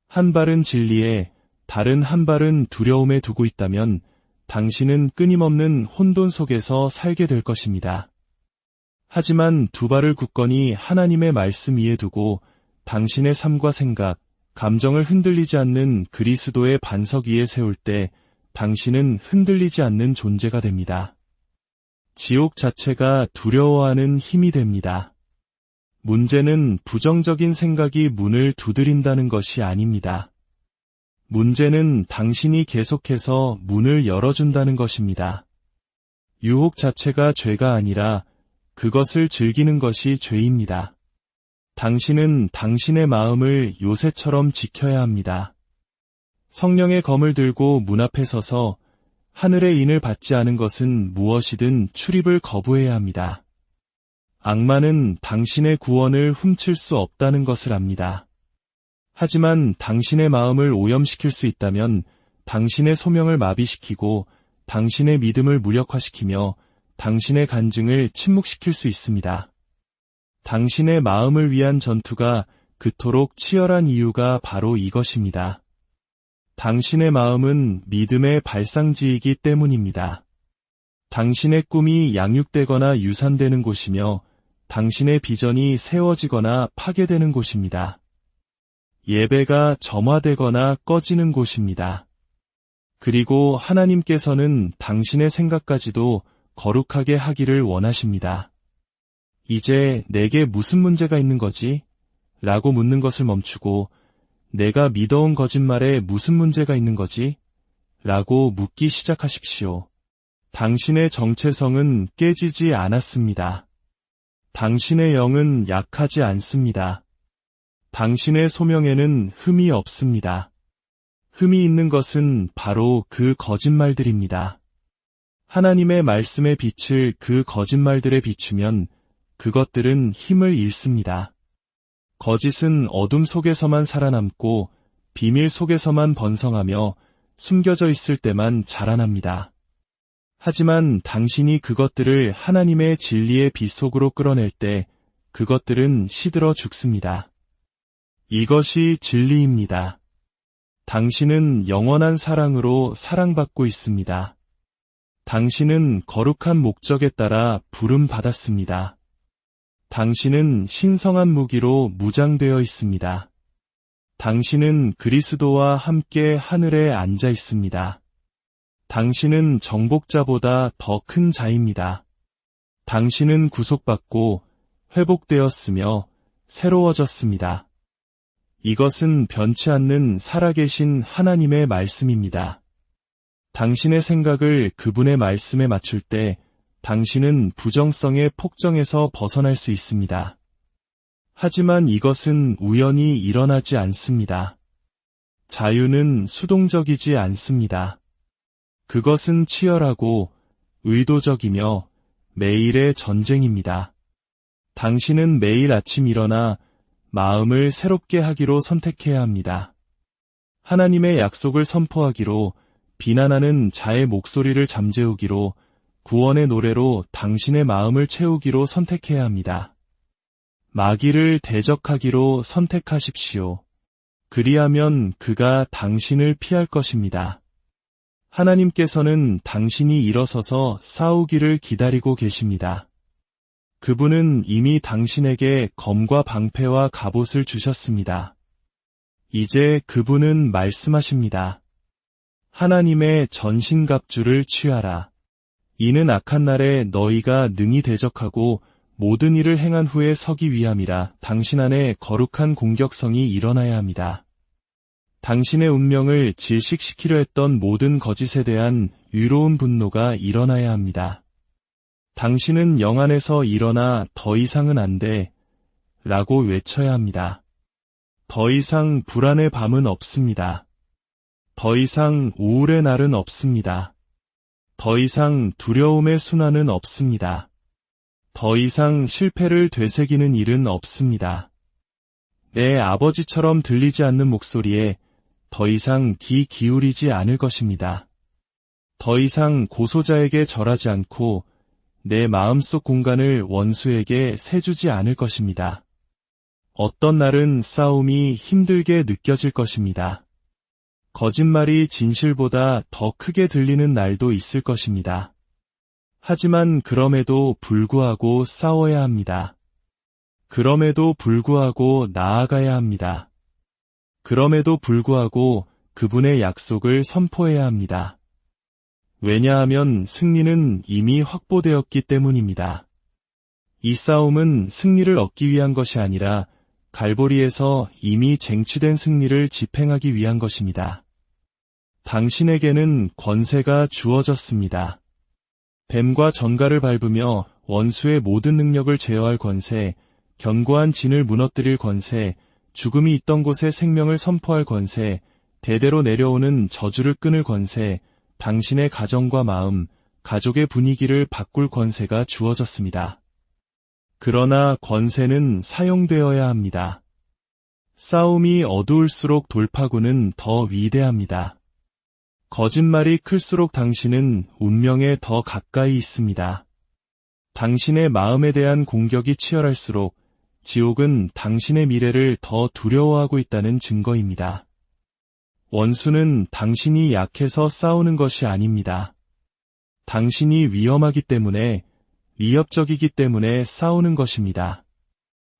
한 발은 진리에, 다른 한 발은 두려움에 두고 있다면 당신은 끊임없는 혼돈 속에서 살게 될 것입니다. 하지만 두 발을 굳건히 하나님의 말씀 위에 두고 당신의 삶과 생각, 감정을 흔들리지 않는 그리스도의 반석 위에 세울 때 당신은 흔들리지 않는 존재가 됩니다. 지옥 자체가 두려워하는 힘이 됩니다. 문제는 부정적인 생각이 문을 두드린다는 것이 아닙니다. 문제는 당신이 계속해서 문을 열어준다는 것입니다. 유혹 자체가 죄가 아니라 그것을 즐기는 것이 죄입니다. 당신은 당신의 마음을 요새처럼 지켜야 합니다. 성령의 검을 들고 문 앞에 서서 하늘의 인을 받지 않은 것은 무엇이든 출입을 거부해야 합니다. 악마는 당신의 구원을 훔칠 수 없다는 것을 압니다. 하지만 당신의 마음을 오염시킬 수 있다면 당신의 소명을 마비시키고 당신의 믿음을 무력화시키며 당신의 간증을 침묵시킬 수 있습니다. 당신의 마음을 위한 전투가 그토록 치열한 이유가 바로 이것입니다. 당신의 마음은 믿음의 발상지이기 때문입니다. 당신의 꿈이 양육되거나 유산되는 곳이며 당신의 비전이 세워지거나 파괴되는 곳입니다. 예배가 점화되거나 꺼지는 곳입니다. 그리고 하나님께서는 당신의 생각까지도 거룩하게 하기를 원하십니다. 이제 내게 무슨 문제가 있는 거지? 라고 묻는 것을 멈추고 내가 믿어온 거짓말에 무슨 문제가 있는 거지? 라고 묻기 시작하십시오. 당신의 정체성은 깨지지 않았습니다. 당신의 영은 약하지 않습니다. 당신의 소명에는 흠이 없습니다. 흠이 있는 것은 바로 그 거짓말들입니다. 하나님의 말씀의 빛을 그 거짓말들에 비추면 그것들은 힘을 잃습니다. 거짓은 어둠 속에서만 살아남고 비밀 속에서만 번성하며 숨겨져 있을 때만 자라납니다. 하지만 당신이 그것들을 하나님의 진리의 빛 속으로 끌어낼 때 그것들은 시들어 죽습니다. 이것이 진리입니다. 당신은 영원한 사랑으로 사랑받고 있습니다. 당신은 거룩한 목적에 따라 부름받았습니다. 당신은 신성한 무기로 무장되어 있습니다. 당신은 그리스도와 함께 하늘에 앉아 있습니다. 당신은 정복자보다 더 큰 자입니다. 당신은 구속받고 회복되었으며 새로워졌습니다. 이것은 변치 않는 살아계신 하나님의 말씀입니다. 당신의 생각을 그분의 말씀에 맞출 때 당신은 부정성의 폭정에서 벗어날 수 있습니다. 하지만 이것은 우연히 일어나지 않습니다. 자유는 수동적이지 않습니다. 그것은 치열하고 의도적이며 매일의 전쟁입니다. 당신은 매일 아침 일어나 마음을 새롭게 하기로 선택해야 합니다. 하나님의 약속을 선포하기로, 비난하는 자의 목소리를 잠재우기로, 구원의 노래로 당신의 마음을 채우기로 선택해야 합니다. 마귀를 대적하기로 선택하십시오. 그리하면 그가 당신을 피할 것입니다. 하나님께서는 당신이 일어서서 싸우기를 기다리고 계십니다. 그분은 이미 당신에게 검과 방패와 갑옷을 주셨습니다. 이제 그분은 말씀하십니다. 하나님의 전신갑주를 취하라. 이는 악한 날에 너희가 능히 대적하고 모든 일을 행한 후에 서기 위함이라. 당신 안에 거룩한 공격성이 일어나야 합니다. 당신의 운명을 질식시키려 했던 모든 거짓에 대한 의로운 분노가 일어나야 합니다. 당신은 영 안에서 일어나 더 이상은 안 돼 라고 외쳐야 합니다. 더 이상 불안의 밤은 없습니다. 더 이상 우울의 날은 없습니다. 더 이상 두려움의 순환은 없습니다. 더 이상 실패를 되새기는 일은 없습니다. 내 아버지처럼 들리지 않는 목소리에 더 이상 귀 기울이지 않을 것입니다. 더 이상 고소자에게 절하지 않고 내 마음속 공간을 원수에게 세주지 않을 것입니다. 어떤 날은 싸움이 힘들게 느껴질 것입니다. 거짓말이 진실보다 더 크게 들리는 날도 있을 것입니다. 하지만 그럼에도 불구하고 싸워야 합니다. 그럼에도 불구하고 나아가야 합니다. 그럼에도 불구하고 그분의 약속을 선포해야 합니다. 왜냐하면 승리는 이미 확보되었기 때문입니다. 이 싸움은 승리를 얻기 위한 것이 아니라 갈보리에서 이미 쟁취된 승리를 집행하기 위한 것입니다. 당신에게는 권세가 주어졌습니다. 뱀과 전갈을 밟으며 원수의 모든 능력을 제어할 권세, 견고한 진을 무너뜨릴 권세, 죽음이 있던 곳에 생명을 선포할 권세, 대대로 내려오는 저주를 끊을 권세, 당신의 가정과 마음, 가족의 분위기를 바꿀 권세가 주어졌습니다. 그러나 권세는 사용되어야 합니다. 싸움이 어두울수록 돌파구는 더 위대합니다. 거짓말이 클수록 당신은 운명에 더 가까이 있습니다. 당신의 마음에 대한 공격이 치열할수록 지옥은 당신의 미래를 더 두려워하고 있다는 증거입니다. 원수는 당신이 약해서 싸우는 것이 아닙니다. 당신이 위험하기 때문에, 위협적이기 때문에 싸우는 것입니다.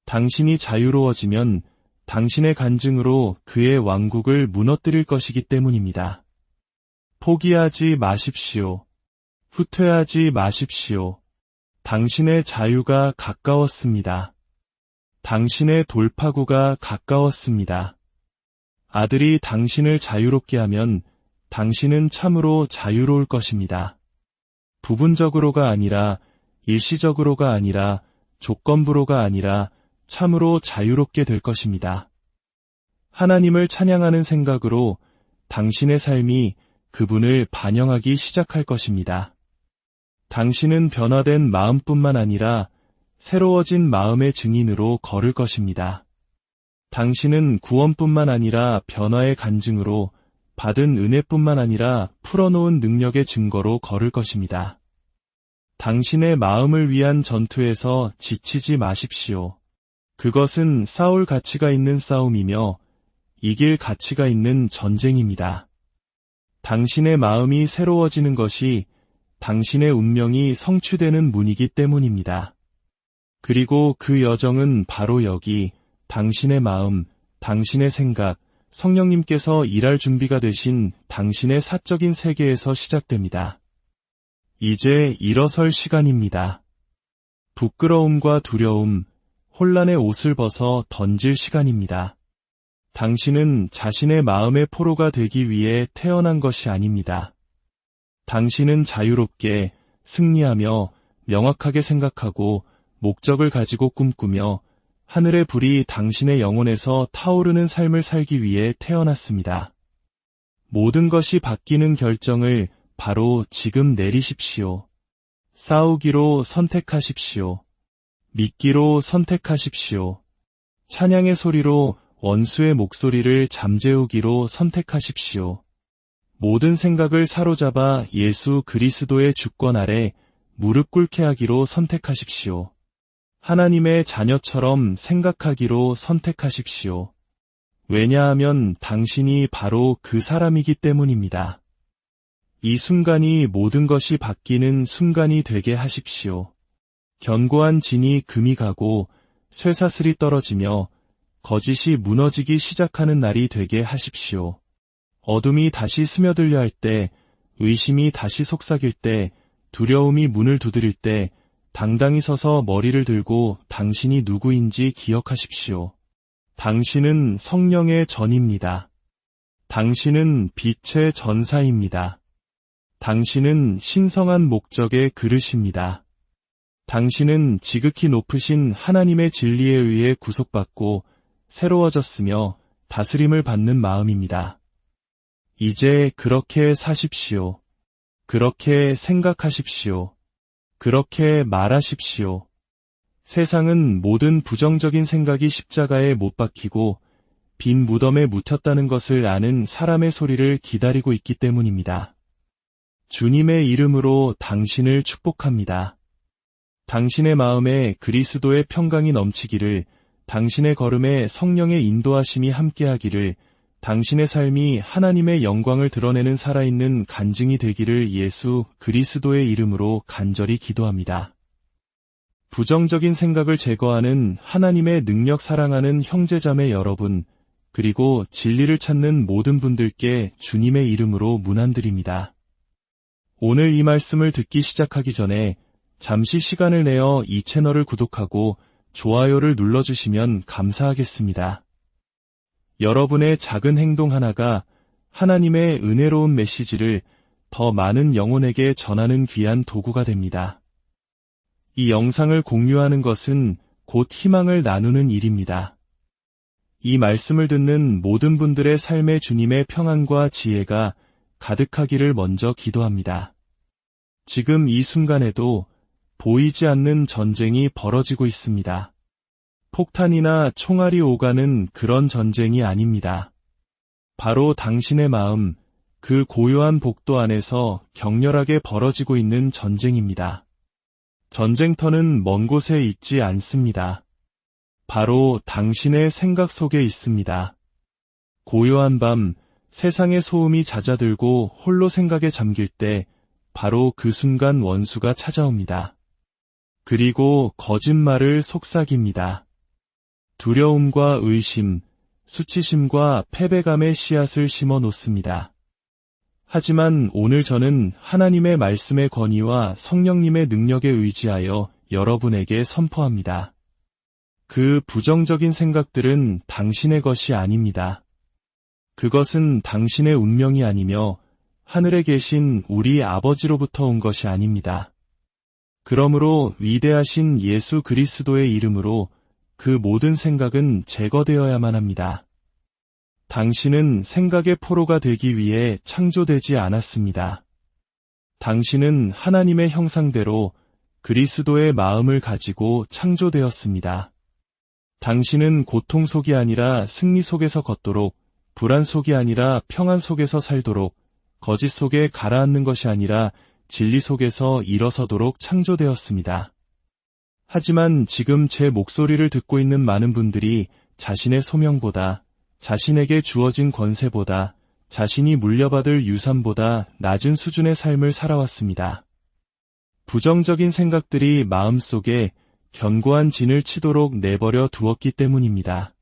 당신이 자유로워지면 당신의 간증으로 그의 왕국을 무너뜨릴 것이기 때문입니다. 포기하지 마십시오. 후퇴하지 마십시오. 당신의 자유가 가까웠습니다. 당신의 돌파구가 가까웠습니다. 아들이 당신을 자유롭게 하면 당신은 참으로 자유로울 것입니다. 부분적으로가 아니라, 일시적으로가 아니라, 조건부로가 아니라 참으로 자유롭게 될 것입니다. 하나님을 찬양하는 생각으로 당신의 삶이 그분을 반영하기 시작할 것입니다. 당신은 변화된 마음뿐만 아니라 새로워진 마음의 증인으로 걸을 것입니다. 당신은 구원뿐만 아니라 변화의 간증으로, 받은 은혜뿐만 아니라 풀어놓은 능력의 증거로 걸을 것입니다. 당신의 마음을 위한 전투에서 지치지 마십시오. 그것은 싸울 가치가 있는 싸움이며 이길 가치가 있는 전쟁입니다. 당신의 마음이 새로워지는 것이 당신의 운명이 성취되는 문이기 때문입니다. 그리고 그 여정은 바로 여기, 당신의 마음, 당신의 생각, 성령님께서 일할 준비가 되신 당신의 사적인 세계에서 시작됩니다. 이제 일어설 시간입니다. 부끄러움과 두려움, 혼란의 옷을 벗어 던질 시간입니다. 당신은 자신의 마음의 포로가 되기 위해 태어난 것이 아닙니다. 당신은 자유롭게, 승리하며, 명확하게 생각하고, 목적을 가지고 꿈꾸며, 하늘의 불이 당신의 영혼에서 타오르는 삶을 살기 위해 태어났습니다. 모든 것이 바뀌는 결정을 바로 지금 내리십시오. 싸우기로 선택하십시오. 믿기로 선택하십시오. 찬양의 소리로 원수의 목소리를 잠재우기로 선택하십시오. 모든 생각을 사로잡아 예수 그리스도의 주권 아래 무릎 꿇게 하기로 선택하십시오. 하나님의 자녀처럼 생각하기로 선택하십시오. 왜냐하면 당신이 바로 그 사람이기 때문입니다. 이 순간이 모든 것이 바뀌는 순간이 되게 하십시오. 견고한 진이 금이 가고 쇠사슬이 떨어지며 거짓이 무너지기 시작하는 날이 되게 하십시오. 어둠이 다시 스며들려 할 때, 의심이 다시 속삭일 때, 두려움이 문을 두드릴 때 당당히 서서 머리를 들고 당신이 누구인지 기억하십시오. 당신은 성령의 전입니다. 당신은 빛의 전사입니다. 당신은 신성한 목적의 그릇입니다. 당신은 지극히 높으신 하나님의 진리에 의해 구속받고 새로워졌으며 다스림을 받는 마음입니다. 이제 그렇게 사십시오. 그렇게 생각하십시오. 그렇게 말하십시오. 세상은 모든 부정적인 생각이 십자가에 못 박히고 빈 무덤에 묻혔다는 것을 아는 사람의 소리를 기다리고 있기 때문입니다. 주님의 이름으로 당신을 축복합니다. 당신의 마음에 그리스도의 평강이 넘치기를, 당신의 걸음에 성령의 인도하심이 함께하기를, 당신의 삶이 하나님의 영광을 드러내는 살아있는 간증이 되기를 예수 그리스도의 이름으로 간절히 기도합니다. 부정적인 생각을 제거하는 하나님의 능력 사랑하는 형제자매 여러분, 그리고 진리를 찾는 모든 분들께 주님의 이름으로 문안드립니다. 오늘 이 말씀을 듣기 시작하기 전에 잠시 시간을 내어 이 채널을 구독하고 좋아요를 눌러주시면 감사하겠습니다. 여러분의 작은 행동 하나가 하나님의 은혜로운 메시지를 더 많은 영혼에게 전하는 귀한 도구가 됩니다. 이 영상을 공유하는 것은 곧 희망을 나누는 일입니다. 이 말씀을 듣는 모든 분들의 삶에 주님의 평안과 지혜가 가득하기를 먼저 기도합니다. 지금 이 순간에도 보이지 않는 전쟁이 벌어지고 있습니다. 폭탄이나 총알이 오가는 그런 전쟁이 아닙니다. 바로 당신의 마음, 그 고요한 복도 안에서 격렬하게 벌어지고 있는 전쟁입니다. 전쟁터는 먼 곳에 있지 않습니다. 바로 당신의 생각 속에 있습니다. 고요한 밤, 세상의 소음이 잦아들고 홀로 생각에 잠길 때 바로 그 순간 원수가 찾아옵니다. 그리고 거짓말을 속삭입니다. 두려움과 의심, 수치심과 패배감의 씨앗을 심어 놓습니다. 하지만 오늘 저는 하나님의 말씀의 권위와 성령님의 능력에 의지하여 여러분에게 선포합니다. 그 부정적인 생각들은 당신의 것이 아닙니다. 그것은 당신의 운명이 아니며 하늘에 계신 우리 아버지로부터 온 것이 아닙니다. 그러므로 위대하신 예수 그리스도의 이름으로 그 모든 생각은 제거되어야만 합니다. 당신은 생각의 포로가 되기 위해 창조되지 않았습니다. 당신은 하나님의 형상대로 그리스도의 마음을 가지고 창조되었습니다. 당신은 고통 속이 아니라 승리 속에서 걷도록, 불안 속이 아니라 평안 속에서 살도록, 거짓 속에 가라앉는 것이 아니라 진리 속에서 일어서도록 창조되었습니다. 하지만 지금 제 목소리를 듣고 있는 많은 분들이 자신의 소명보다, 자신에게 주어진 권세보다, 자신이 물려받을 유산보다 낮은 수준의 삶을 살아왔습니다. 부정적인 생각들이 마음속에 견고한 진을 치도록 내버려 두었기 때문입니다.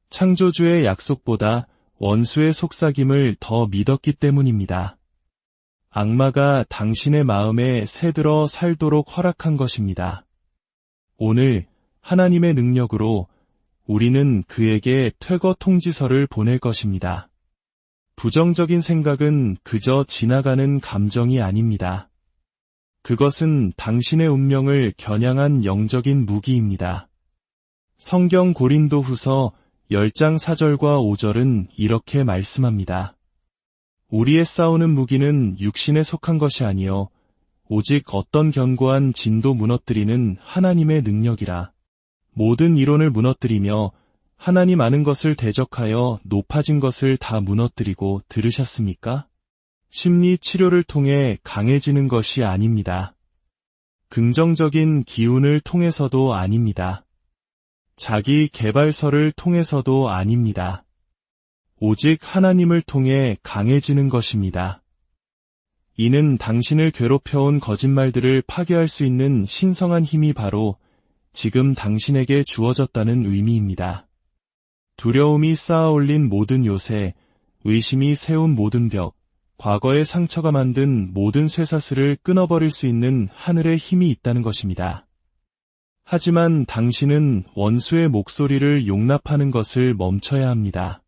창조주의 약속보다 원수의 속삭임을 더 믿었기 때문입니다. 악마가 당신의 마음에 새들어 살도록 허락한 것입니다. 오늘 하나님의 능력으로 우리는 그에게 퇴거 통지서를 보낼 것입니다. 부정적인 생각은 그저 지나가는 감정이 아닙니다. 그것은 당신의 운명을 겨냥한 영적인 무기입니다. 성경 고린도후서 10장 4절과 5절은 이렇게 말씀합니다. 우리의 싸우는 무기는 육신에 속한 것이 아니요 오직 어떤 견고한 진도 무너뜨리는 하나님의 능력이라. 모든 이론을 무너뜨리며 하나님 아는 것을 대적하여 높아진 것을 다 무너뜨리고 들으셨습니까? 심리 치료를 통해 강해지는 것이 아닙니다. 긍정적인 기운을 통해서도 아닙니다. 자기 개발서를 통해서도 아닙니다. 오직 하나님을 통해 강해지는 것입니다. 이는 당신을 괴롭혀온 거짓말들을 파괴할 수 있는 신성한 힘이 바로 지금 당신에게 주어졌다는 의미입니다. 두려움이 쌓아올린 모든 요새, 의심이 세운 모든 벽, 과거의 상처가 만든 모든 쇠사슬을 끊어버릴 수 있는 하늘의 힘이 있다는 것입니다. 하지만 당신은 원수의 목소리를 용납하는 것을 멈춰야 합니다.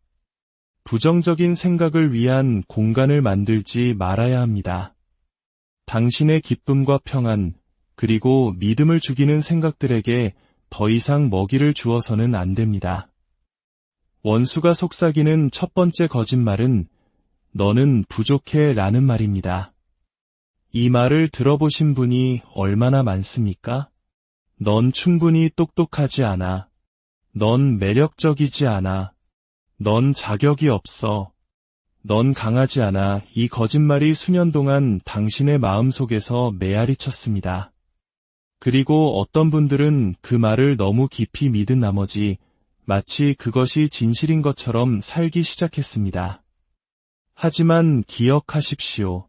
부정적인 생각을 위한 공간을 만들지 말아야 합니다. 당신의 기쁨과 평안, 그리고 믿음을 죽이는 생각들에게 더 이상 먹이를 주어서는 안 됩니다. 원수가 속삭이는 첫 번째 거짓말은 너는 부족해 라는 말입니다. 이 말을 들어보신 분이 얼마나 많습니까? 넌 충분히 똑똑하지 않아. 넌 매력적이지 않아. 넌 자격이 없어. 넌 강하지 않아. 이 거짓말이 수년 동안 당신의 마음속에서 메아리 쳤습니다. 그리고 어떤 분들은 그 말을 너무 깊이 믿은 나머지 마치 그것이 진실인 것처럼 살기 시작했습니다. 하지만 기억하십시오.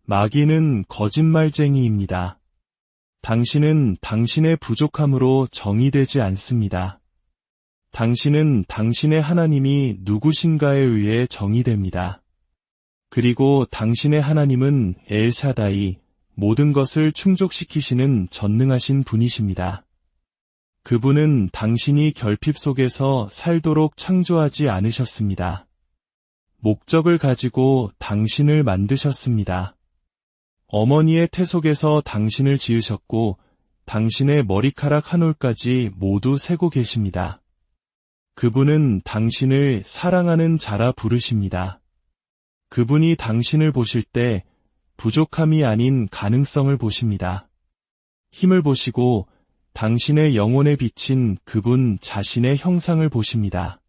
마귀는 거짓말쟁이입니다. 당신은 당신의 부족함으로 정의되지 않습니다. 당신은 당신의 하나님이 누구신가에 의해 정의됩니다. 그리고 당신의 하나님은 엘사다이, 모든 것을 충족시키시는 전능하신 분이십니다. 그분은 당신이 결핍 속에서 살도록 창조하지 않으셨습니다. 목적을 가지고 당신을 만드셨습니다. 어머니의 태 속에서 당신을 지으셨고 당신의 머리카락 한 올까지 모두 세고 계십니다. 그분은 당신을 사랑하는 자라 부르십니다. 그분이 당신을 보실 때 부족함이 아닌 가능성을 보십니다. 힘을 보시고 당신의 영혼에 비친 그분 자신의 형상을 보십니다.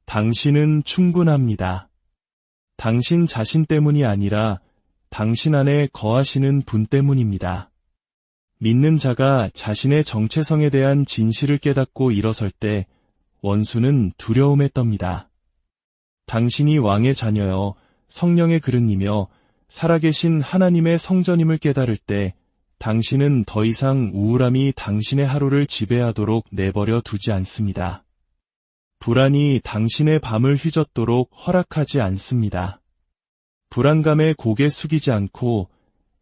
당신은 충분합니다. 당신 자신 때문이 아니라 당신 안에 거하시는 분 때문입니다. 믿는 자가 자신의 정체성에 대한 진실을 깨닫고 일어설 때 원수는 두려움에 떱니다. 당신이 왕의 자녀여 성령의 그릇이며 살아계신 하나님의 성전임을 깨달을 때 당신은 더 이상 우울함이 당신의 하루를 지배하도록 내버려 두지 않습니다. 불안이 당신의 밤을 휘젓도록 허락하지 않습니다. 불안감에 고개 숙이지 않고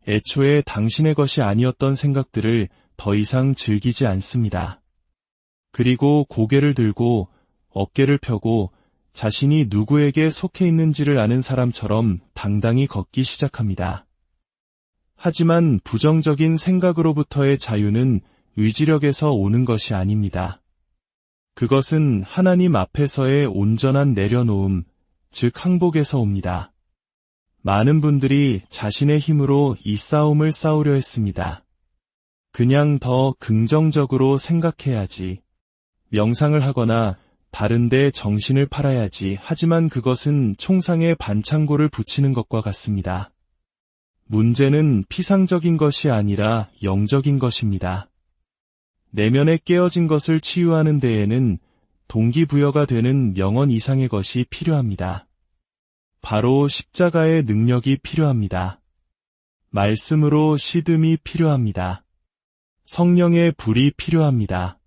애초에 당신의 것이 아니었던 생각들을 더 이상 즐기지 않습니다. 그리고 고개를 들고 어깨를 펴고 자신이 누구에게 속해 있는지를 아는 사람처럼 당당히 걷기 시작합니다. 하지만 부정적인 생각으로부터의 자유는 의지력에서 오는 것이 아닙니다. 그것은 하나님 앞에서의 온전한 내려놓음, 즉 항복에서 옵니다. 많은 분들이 자신의 힘으로 이 싸움을 싸우려 했습니다. 그냥 더 긍정적으로 생각해야지. 명상을 하거나 다른데 정신을 팔아야지. 하지만 그것은 총상에 반창고를 붙이는 것과 같습니다. 문제는 피상적인 것이 아니라 영적인 것입니다. 내면에 깨어진 것을 치유하는 데에는 동기부여가 되는 명언 이상의 것이 필요합니다. 바로 십자가의 능력이 필요합니다. 말씀으로 시듬이 필요합니다. 성령의 불이 필요합니다.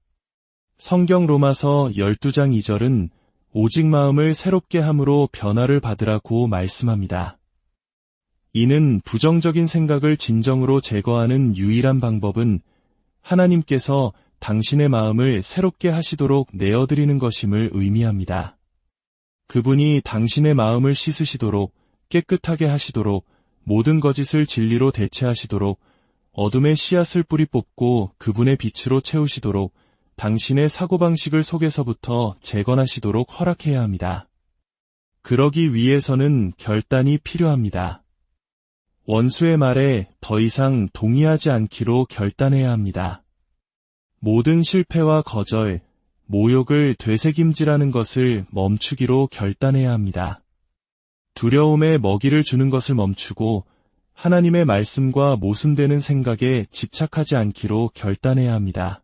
성경 로마서 12장 2절은 오직 마음을 새롭게 함으로 변화를 받으라고 말씀합니다. 이는 부정적인 생각을 진정으로 제거하는 유일한 방법은 하나님께서 당신의 마음을 새롭게 하시도록 내어드리는 것임을 의미합니다. 그분이 당신의 마음을 씻으시도록 깨끗하게 하시도록 모든 거짓을 진리로 대체하시도록 어둠의 씨앗을 뿌리 뽑고 그분의 빛으로 채우시도록 당신의 사고방식을 속에서부터 재건하시도록 허락해야 합니다. 그러기 위해서는 결단이 필요합니다. 원수의 말에 더 이상 동의하지 않기로 결단해야 합니다. 모든 실패와 거절, 모욕을 되새김질하는 것을 멈추기로 결단해야 합니다. 두려움에 먹이를 주는 것을 멈추고 하나님의 말씀과 모순되는 생각에 집착하지 않기로 결단해야 합니다.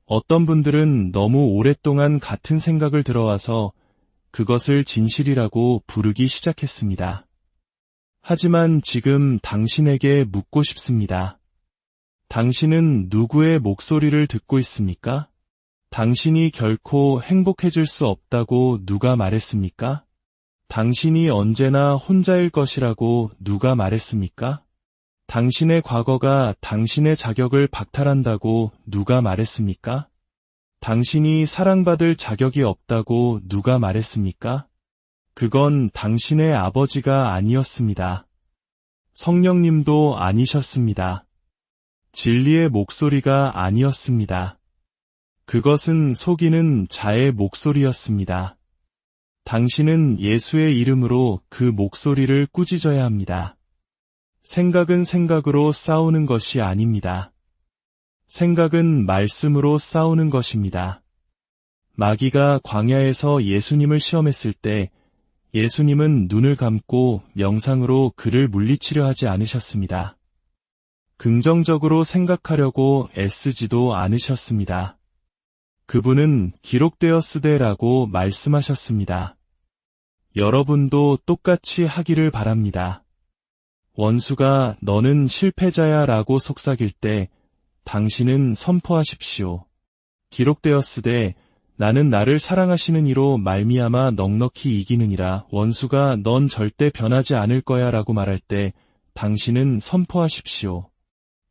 어떤 분들은 너무 오랫동안 같은 생각을 들어와서 그것을 진실이라고 부르기 시작했습니다. 하지만 지금 당신에게 묻고 싶습니다. 당신은 누구의 목소리를 듣고 있습니까? 당신이 결코 행복해질 수 없다고 누가 말했습니까? 당신이 언제나 혼자일 것이라고 누가 말했습니까? 당신의 과거가 당신의 자격을 박탈한다고 누가 말했습니까? 당신이 사랑받을 자격이 없다고 누가 말했습니까? 그건 당신의 아버지가 아니었습니다. 성령님도 아니셨습니다. 진리의 목소리가 아니었습니다. 그것은 속이는 자의 목소리였습니다. 당신은 예수의 이름으로 그 목소리를 꾸짖어야 합니다. 생각은 생각으로 싸우는 것이 아닙니다. 생각은 말씀으로 싸우는 것입니다. 마귀가 광야에서 예수님을 시험했을 때 예수님은 눈을 감고 명상으로 그를 물리치려 하지 않으셨습니다. 긍정적으로 생각하려고 애쓰지도 않으셨습니다. 그분은 기록되었으되라고 말씀하셨습니다. 여러분도 똑같이 하기를 바랍니다. 원수가 너는 실패자야 라고 속삭일 때 당신은 선포하십시오. 기록되었으되 나는 나를 사랑하시는 이로 말미암아 넉넉히 이기느니라. 원수가 넌 절대 변하지 않을 거야 라고 말할 때 당신은 선포하십시오.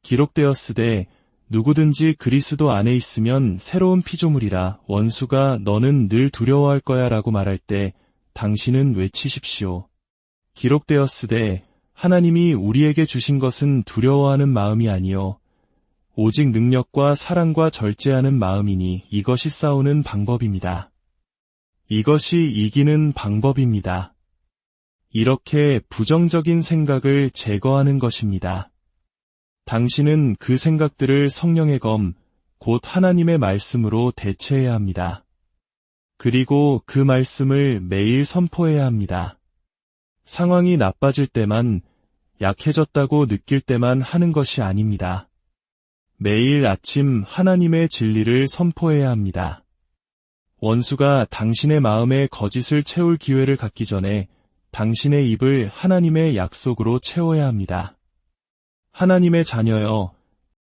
기록되었으되 누구든지 그리스도 안에 있으면 새로운 피조물이라. 원수가 너는 늘 두려워할 거야 라고 말할 때 당신은 외치십시오. 기록되었으되 하나님이 우리에게 주신 것은 두려워하는 마음이 아니요 오직 능력과 사랑과 절제하는 마음이니 이것이 싸우는 방법입니다. 이것이 이기는 방법입니다. 이렇게 부정적인 생각을 제거하는 것입니다. 당신은 그 생각들을 성령의 검, 곧 하나님의 말씀으로 대체해야 합니다. 그리고 그 말씀을 매일 선포해야 합니다. 상황이 나빠질 때만, 약해졌다고 느낄 때만 하는 것이 아닙니다. 매일 아침 하나님의 진리를 선포해야 합니다. 원수가 당신의 마음에 거짓을 채울 기회를 갖기 전에 당신의 입을 하나님의 약속으로 채워야 합니다. 하나님의 자녀여,